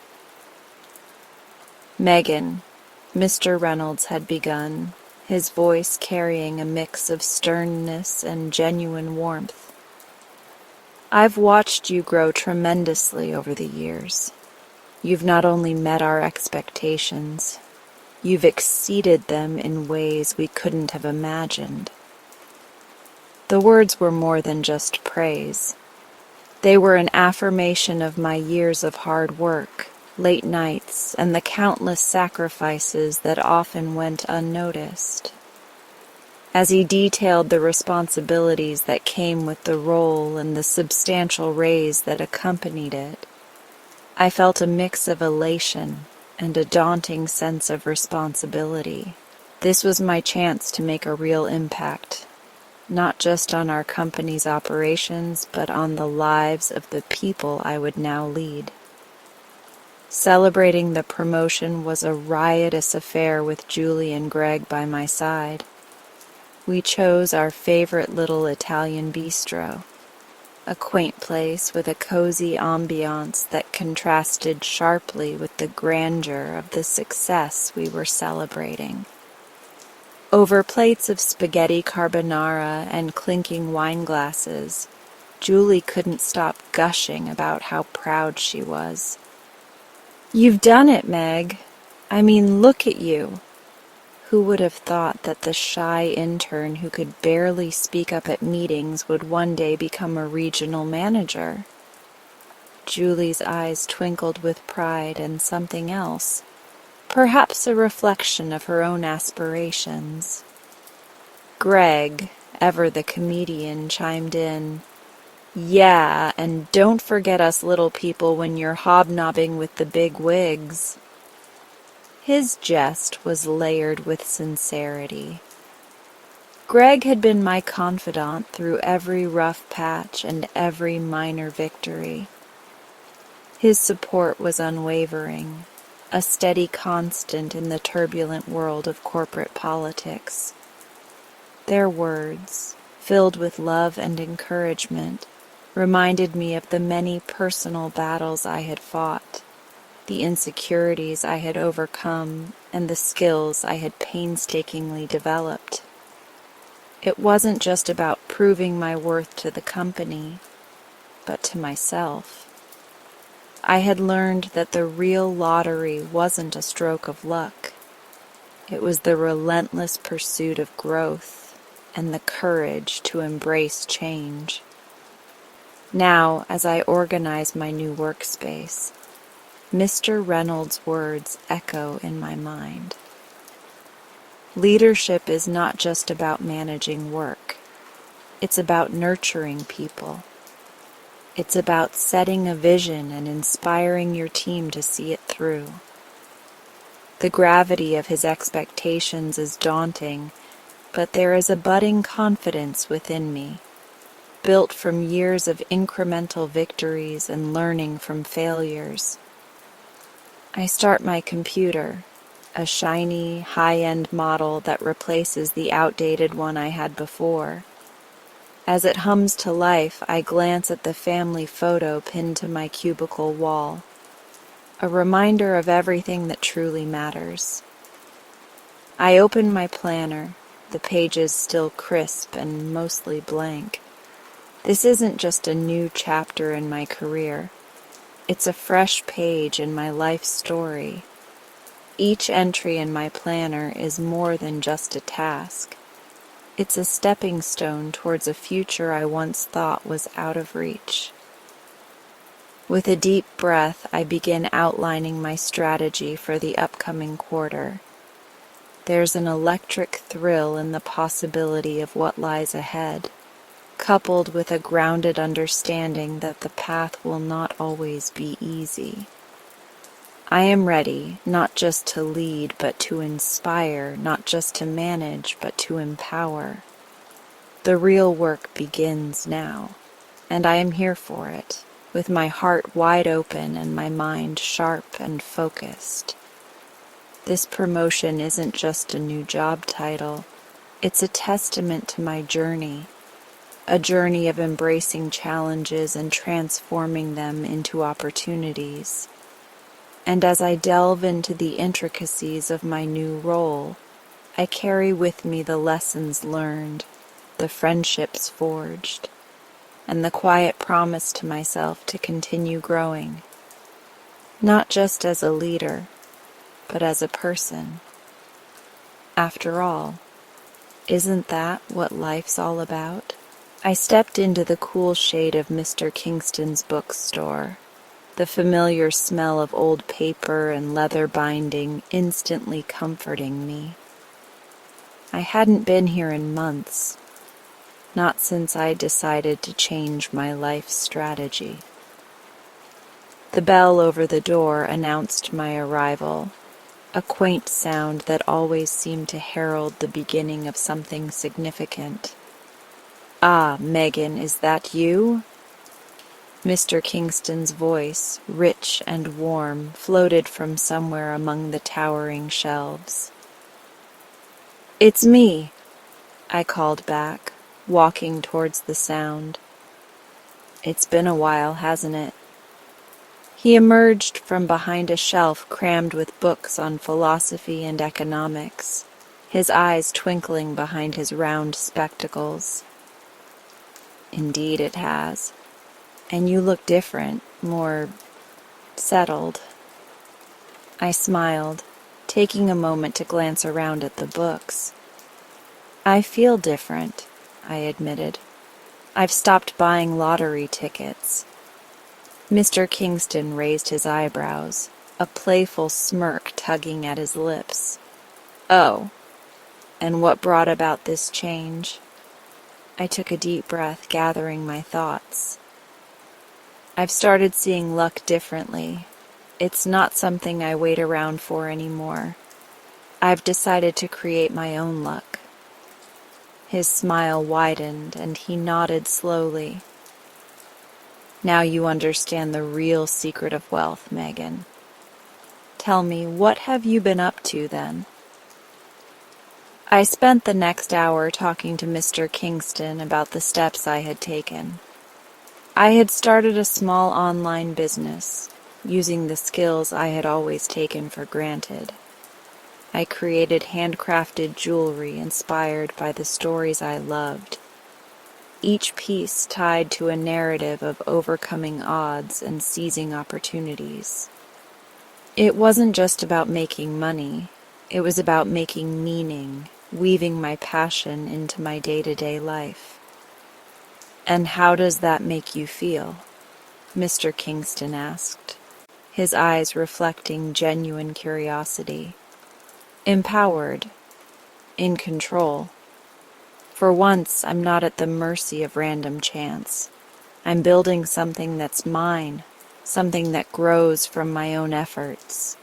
Megan, Mr. Reynolds had begun, his voice carrying a mix of sternness and genuine warmth. I've watched you grow tremendously over the years. You've not only met our expectations, you've exceeded them in ways we couldn't have imagined. The words were more than just praise. They were an affirmation of my years of hard work, late nights, and the countless sacrifices that often went unnoticed. As he detailed the responsibilities that came with the role and the substantial raise that accompanied it, I felt a mix of elation and a daunting sense of responsibility. This was my chance to make a real impact, not just on our company's operations, but on the lives of the people I would now lead. Celebrating the promotion was a riotous affair with Julie and Greg by my side. We chose our favorite little Italian bistro, a quaint place with a cozy ambiance that contrasted sharply with the grandeur of the success we were celebrating. Over plates of spaghetti carbonara and clinking wine glasses, Julie couldn't stop gushing about how proud she was. "You've done it, Meg. I mean, look at you." Who would have thought that the shy intern who could barely speak up at meetings would one day become a regional manager? Julie's eyes twinkled with pride and something else, perhaps a reflection of her own aspirations. Greg, ever the comedian, chimed in, "Yeah, and don't forget us little people when you're hobnobbing with the big wigs." His jest was layered with sincerity. Greg had been my confidant through every rough patch and every minor victory. His support was unwavering, a steady constant in the turbulent world of corporate politics. Their words, filled with love and encouragement, reminded me of the many personal battles I had fought, the insecurities I had overcome, and the skills I had painstakingly developed. It wasn't just about proving my worth to the company, but to myself. I had learned that the real lottery wasn't a stroke of luck. It was the relentless pursuit of growth and the courage to embrace change. Now, as I organize my new workspace, Mr. Reynolds' words echo in my mind. Leadership is not just about managing work. It's about nurturing people. It's about setting a vision and inspiring your team to see it through. The gravity of his expectations is daunting, but there is a budding confidence within me, built from years of incremental victories and learning from failures. I start my computer, a shiny, high-end model that replaces the outdated one I had before. As it hums to life, I glance at the family photo pinned to my cubicle wall, a reminder of everything that truly matters. I open my planner, the pages still crisp and mostly blank. This isn't just a new chapter in my career. It's a fresh page in my life story. Each entry in my planner is more than just a task. It's a stepping stone towards a future I once thought was out of reach. With a deep breath, I begin outlining my strategy for the upcoming quarter. There's an electric thrill in the possibility of what lies ahead, coupled with a grounded understanding that the path will not always be easy. I am ready, not just to lead, but to inspire, not just to manage, but to empower. The real work begins now, and I am here for it, with my heart wide open and my mind sharp and focused. This promotion isn't just a new job title, it's a testament to my journey, a journey of embracing challenges and transforming them into opportunities. And as I delve into the intricacies of my new role, I carry with me the lessons learned, the friendships forged, and the quiet promise to myself to continue growing, not just as a leader, but as a person. After all, isn't that what life's all about? I stepped into the cool shade of Mr. Kingston's bookstore, the familiar smell of old paper and leather binding instantly comforting me. I hadn't been here in months, not since I decided to change my life strategy. The bell over the door announced my arrival, a quaint sound that always seemed to herald the beginning of something significant. "Ah, Megan, is that you?" Mr. Kingston's voice, rich and warm, floated from somewhere among the towering shelves. "It's me," I called back, walking towards the sound. "It's been a while, hasn't it?" He emerged from behind a shelf crammed with books on philosophy and economics, his eyes twinkling behind his round spectacles. "Indeed it has. And you look different, more settled." I smiled, taking a moment to glance around at the books. "I feel different," I admitted. "I've stopped buying lottery tickets." Mr. Kingston raised his eyebrows, a playful smirk tugging at his lips. "Oh, and what brought about this change?" I took a deep breath, gathering my thoughts. "I've started seeing luck differently. It's not something I wait around for anymore. I've decided to create my own luck." His smile widened, and he nodded slowly. "Now you understand the real secret of wealth, Megan. Tell me, what have you been up to then?" I spent the next hour talking to Mr. Kingston about the steps I had taken. I had started a small online business, using the skills I had always taken for granted. I created handcrafted jewelry inspired by the stories I loved, each piece tied to a narrative of overcoming odds and seizing opportunities. It wasn't just about making money, it was about making meaning, weaving my passion into my day-to-day life. "And how does that make you feel?" Mr. Kingston asked, his eyes reflecting genuine curiosity. "Empowered, in control. For once, I'm not at the mercy of random chance. I'm building something that's mine, something that grows from my own efforts."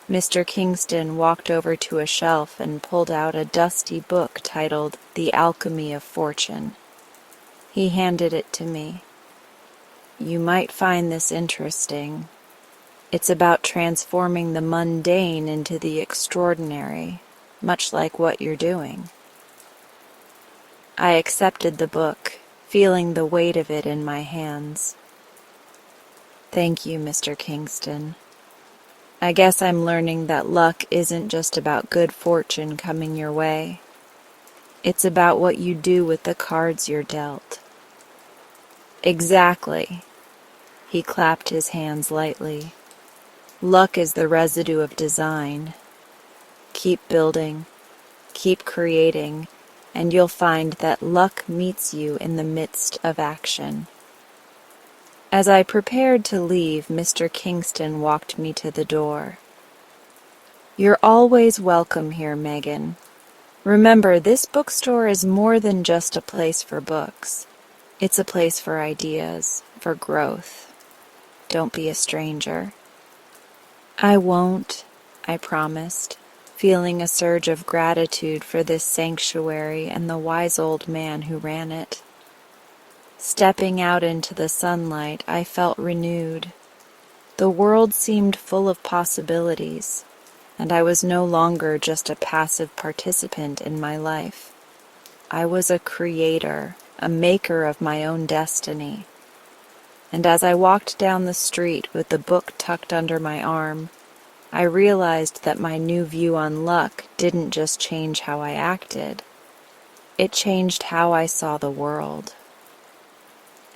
Mr. Kingston walked over to a shelf and pulled out a dusty book titled The Alchemy of Fortune. He handed it to me. "You might find this interesting. It's about transforming the mundane into the extraordinary, much like what you're doing." I accepted the book, feeling the weight of it in my hands. "Thank you, Mr. Kingston." I guess I'm learning that luck isn't just about good fortune coming your way. It's about what you do with the cards you're dealt. Exactly. He clapped his hands lightly. Luck is the residue of design. Keep building, keep creating, and you'll find that luck meets you in the midst of action. As I prepared to leave, Mr. Kingston walked me to the door. You're always welcome here, Megan. Remember, this bookstore is more than just a place for books. It's a place for ideas, for growth. Don't be a stranger. I won't, I promised, feeling a surge of gratitude for this sanctuary and the wise old man who ran it. Stepping out into the sunlight, I felt renewed. The world seemed full of possibilities, and I was no longer just a passive participant in my life. I was a creator, a maker of my own destiny. And as I walked down the street with the book tucked under my arm, I realized that my new view on luck didn't just change how I acted. It changed how I saw the world.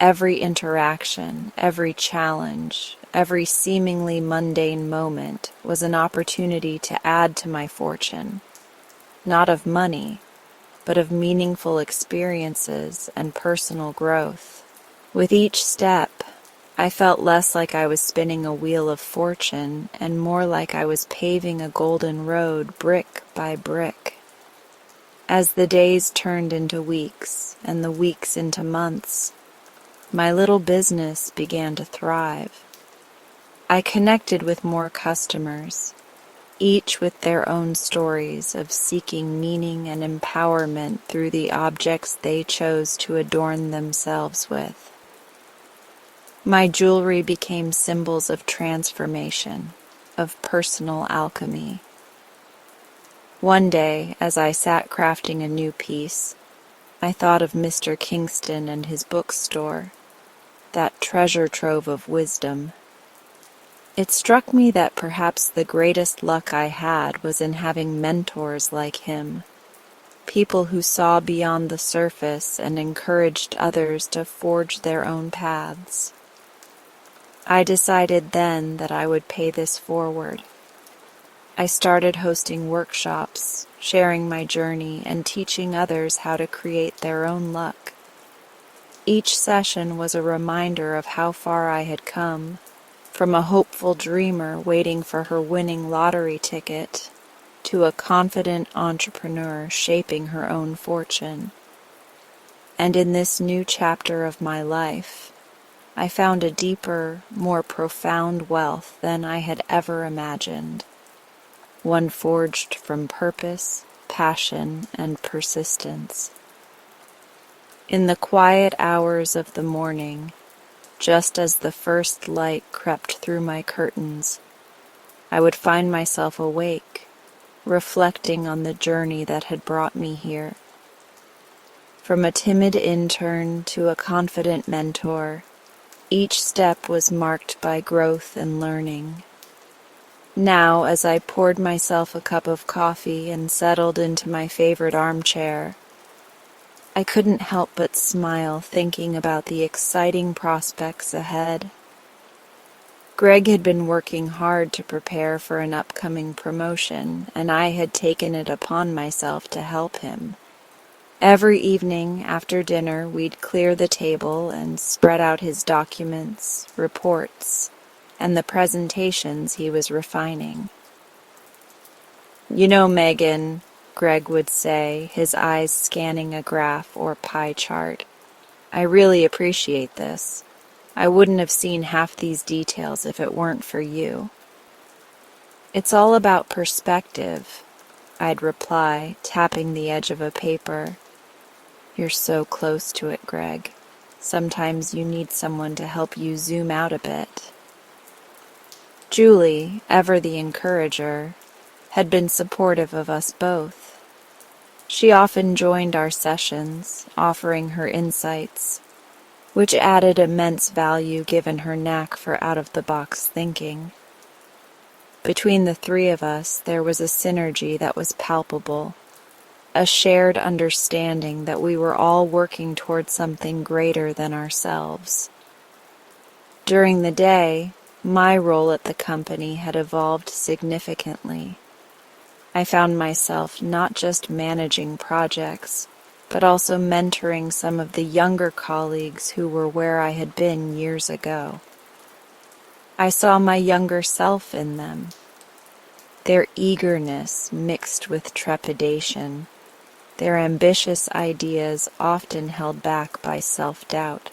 Every interaction, every challenge, every seemingly mundane moment was an opportunity to add to my fortune, not of money, but of meaningful experiences and personal growth. With each step, I felt less like I was spinning a wheel of fortune and more like I was paving a golden road brick by brick. As the days turned into weeks and the weeks into months, my little business began to thrive. I connected with more customers, each with their own stories of seeking meaning and empowerment through the objects they chose to adorn themselves with. My jewelry became symbols of transformation, of personal alchemy. One day, as I sat crafting a new piece, I thought of Mr. Kingston and his bookstore, that treasure trove of wisdom. It struck me that perhaps the greatest luck I had was in having mentors like him, people who saw beyond the surface and encouraged others to forge their own paths. I decided then that I would pay this forward. I started hosting workshops, sharing my journey, and teaching others how to create their own luck. Each session was a reminder of how far I had come, from a hopeful dreamer waiting for her winning lottery ticket to a confident entrepreneur shaping her own fortune. And in this new chapter of my life, I found a deeper, more profound wealth than I had ever imagined, one forged from purpose, passion, and persistence. In the quiet hours of the morning, just as the first light crept through my curtains, I would find myself awake, reflecting on the journey that had brought me here. From a timid intern to a confident mentor, each step was marked by growth and learning. Now, as I poured myself a cup of coffee and settled into my favorite armchair, I couldn't help but smile thinking about the exciting prospects ahead. Greg had been working hard to prepare for an upcoming promotion, and I had taken it upon myself to help him. Every evening after dinner, we'd clear the table and spread out his documents, reports, and the presentations he was refining. "You know, Megan," Greg would say, his eyes scanning a graph or pie chart, "I really appreciate this. I wouldn't have seen half these details if it weren't for you." "It's all about perspective," I'd reply, tapping the edge of a paper. "You're so close to it, Greg. Sometimes you need someone to help you zoom out a bit." Julie, ever the encourager, had been supportive of us both. She often joined our sessions, offering her insights, which added immense value given her knack for out-of-the-box thinking. Between the three of us, there was a synergy that was palpable, a shared understanding that we were all working towards something greater than ourselves. During the day, my role at the company had evolved significantly. I found myself not just managing projects, but also mentoring some of the younger colleagues who were where I had been years ago. I saw my younger self in them, their eagerness mixed with trepidation, their ambitious ideas often held back by self-doubt.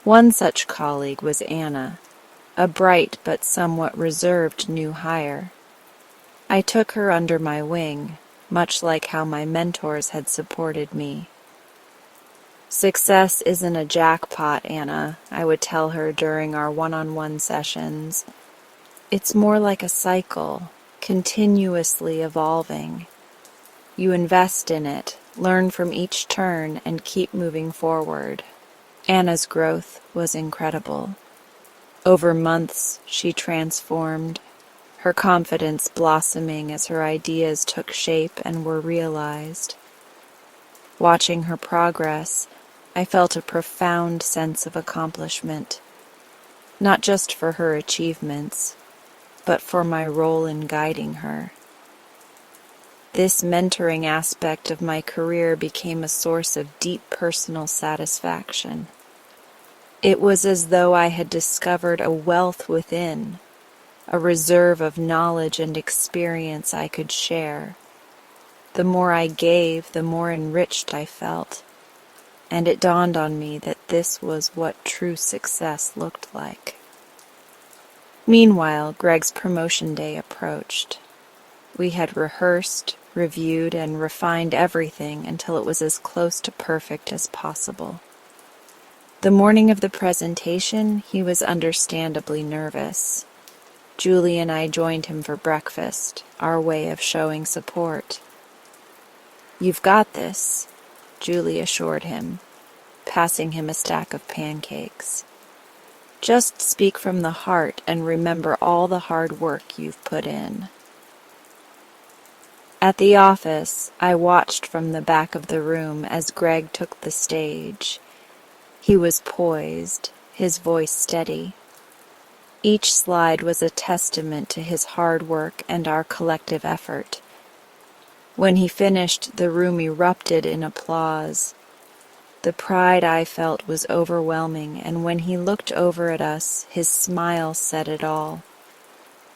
One such colleague was Anna, a bright but somewhat reserved new hire. I took her under my wing, much like how my mentors had supported me. "Success isn't a jackpot, Anna," I would tell her during our one-on-one sessions. "It's more like a cycle, continuously evolving. You invest in it, learn from each turn, and keep moving forward." Anna's growth was incredible. Over months, she transformed, her confidence blossoming as her ideas took shape and were realized. Watching her progress, I felt a profound sense of accomplishment, not just for her achievements, but for my role in guiding her. This mentoring aspect of my career became a source of deep personal satisfaction. It was as though I had discovered a wealth within, a reserve of knowledge and experience I could share. The more I gave, the more enriched I felt, and it dawned on me that this was what true success looked like. Meanwhile, Greg's promotion day approached. We had rehearsed, reviewed, and refined everything until it was as close to perfect as possible. The morning of the presentation, he was understandably nervous. Julie and I joined him for breakfast, our way of showing support. "You've got this," Julie assured him, passing him a stack of pancakes. "Just speak from the heart and remember all the hard work you've put in." At the office, I watched from the back of the room as Greg took the stage. He was poised, his voice steady. Each slide was a testament to his hard work and our collective effort. When he finished, the room erupted in applause. The pride I felt was overwhelming, and when he looked over at us, his smile said it all.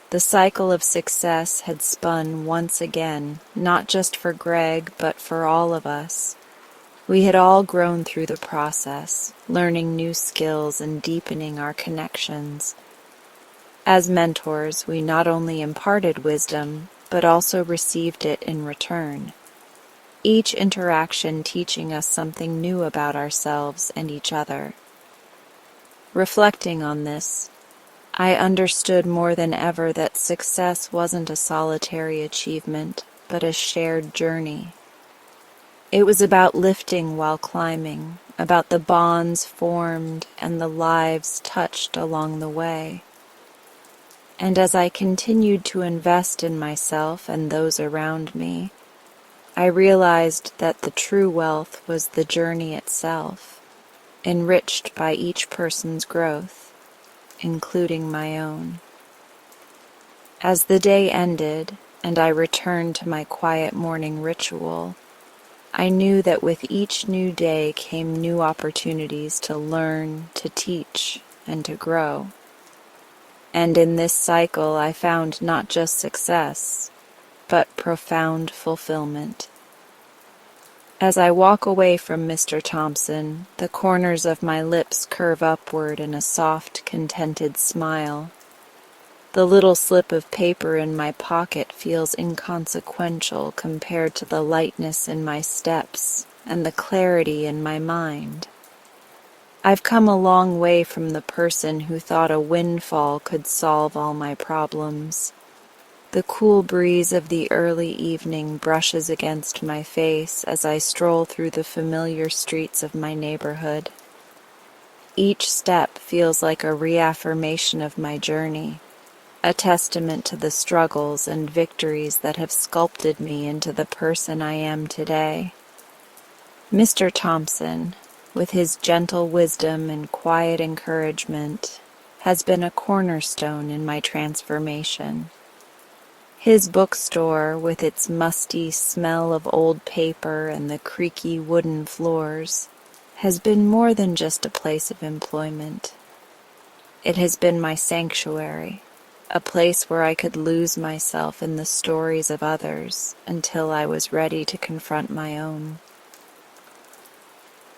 The cycle of success had spun once again, not just for Greg, but for all of us. We had all grown through the process, learning new skills and deepening our connections. As mentors, we not only imparted wisdom, but also received it in return, each interaction teaching us something new about ourselves and each other. Reflecting on this, I understood more than ever that success wasn't a solitary achievement, but a shared journey. It was about lifting while climbing, about the bonds formed and the lives touched along the way. And as I continued to invest in myself and those around me, I realized that the true wealth was the journey itself, enriched by each person's growth, including my own. As the day ended and I returned to my quiet morning ritual, I knew that with each new day came new opportunities to learn, to teach, and to grow. And in this cycle I found not just success, but profound fulfillment. As I walk away from Mr. Thompson, the corners of my lips curve upward in a soft, contented smile. The little slip of paper in my pocket feels inconsequential compared to the lightness in my steps and the clarity in my mind. I've come a long way from the person who thought a windfall could solve all my problems. The cool breeze of the early evening brushes against my face as I stroll through the familiar streets of my neighborhood. Each step feels like a reaffirmation of my journey, a testament to the struggles and victories that have sculpted me into the person I am today. Mr. Thompson, with his gentle wisdom and quiet encouragement, has been a cornerstone in my transformation. His bookstore, with its musty smell of old paper and the creaky wooden floors, has been more than just a place of employment. It has been my sanctuary, a place where I could lose myself in the stories of others until I was ready to confront my own.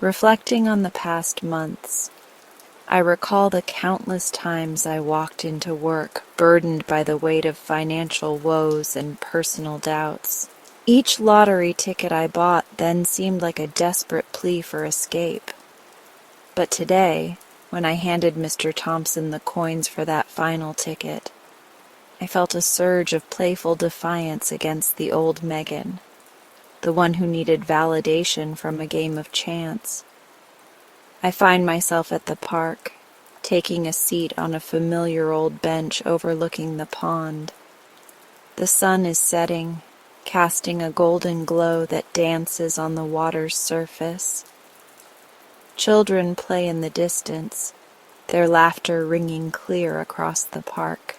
Reflecting on the past months, I recall the countless times I walked into work burdened by the weight of financial woes and personal doubts. Each lottery ticket I bought then seemed like a desperate plea for escape. But today, when I handed Mr. Thompson the coins for that final ticket, I felt a surge of playful defiance against the old Megan, the one who needed validation from a game of chance. I find myself at the park, taking a seat on a familiar old bench overlooking the pond. The sun is setting, casting a golden glow that dances on the water's surface. Children play in the distance, their laughter ringing clear across the park,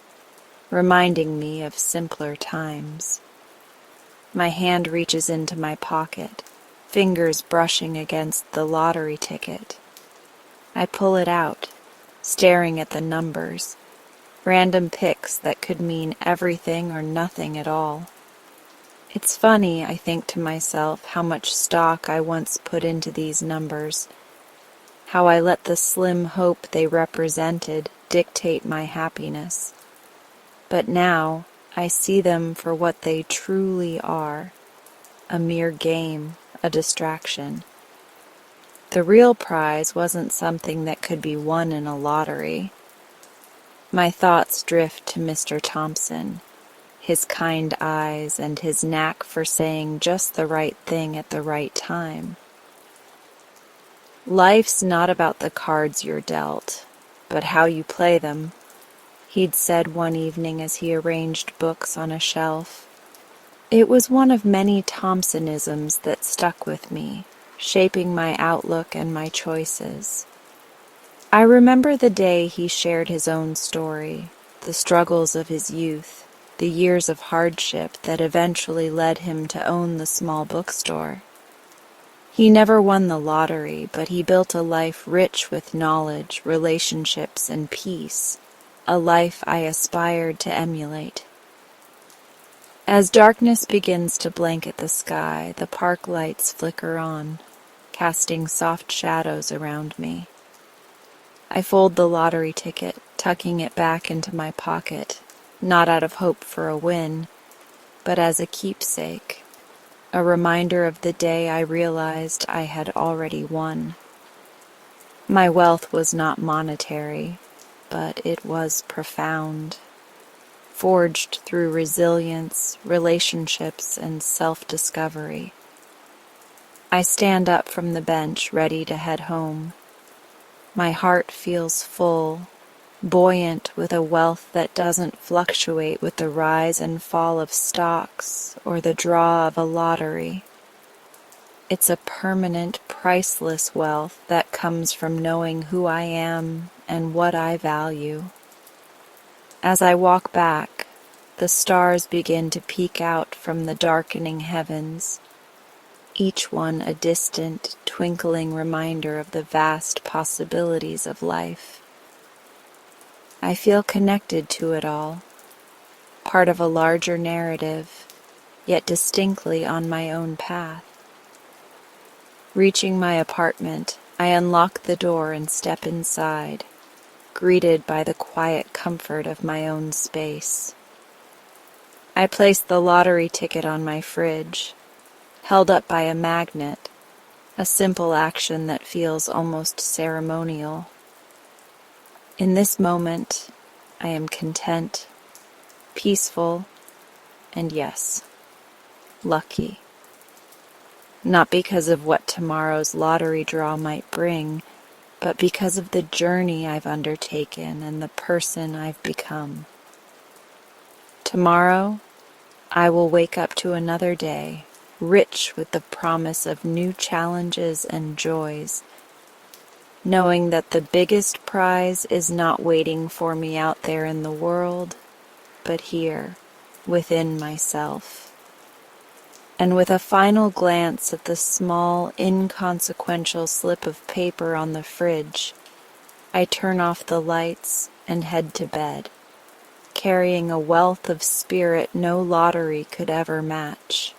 reminding me of simpler times. My hand reaches into my pocket, fingers brushing against the lottery ticket. I pull it out, staring at the numbers, random picks that could mean everything or nothing at all. It's funny, I think to myself, how much stock I once put into these numbers, how I let the slim hope they represented dictate my happiness. But now I see them for what they truly are, a mere game, a distraction. The real prize wasn't something that could be won in a lottery. My thoughts drift to Mr. Thompson, his kind eyes and his knack for saying just the right thing at the right time. Life's not about the cards you're dealt, but how you play them, he'd said one evening as he arranged books on a shelf. It was one of many Thompsonisms that stuck with me, shaping my outlook and my choices. I remember the day he shared his own story, the struggles of his youth, the years of hardship that eventually led him to own the small bookstore. He never won the lottery, but he built a life rich with knowledge, relationships, and peace, a life I aspired to emulate. As darkness begins to blanket the sky, the park lights flicker on, casting soft shadows around me. I fold the lottery ticket, tucking it back into my pocket, not out of hope for a win, but as a keepsake, a reminder of the day I realized I had already won. My wealth was not monetary, but it was profound, forged through resilience, relationships, and self-discovery. I stand up from the bench, ready to head home. My heart feels full, buoyant with a wealth that doesn't fluctuate with the rise and fall of stocks or the draw of a lottery. It's a permanent, priceless wealth that comes from knowing who I am and what I value. As I walk back, the stars begin to peek out from the darkening heavens, each one a distant, twinkling reminder of the vast possibilities of life. I feel connected to it all, part of a larger narrative, yet distinctly on my own path. Reaching my apartment, I unlock the door and step inside, greeted by the quiet comfort of my own space. I place the lottery ticket on my fridge, held up by a magnet, a simple action that feels almost ceremonial. In this moment, I am content, peaceful, and yes, lucky. Not because of what tomorrow's lottery draw might bring, but because of the journey I've undertaken and the person I've become. Tomorrow, I will wake up to another day, rich with the promise of new challenges and joys, knowing that the biggest prize is not waiting for me out there in the world, but here, within myself. And with a final glance at the small, inconsequential slip of paper on the fridge, I turn off the lights and head to bed, carrying a wealth of spirit no lottery could ever match.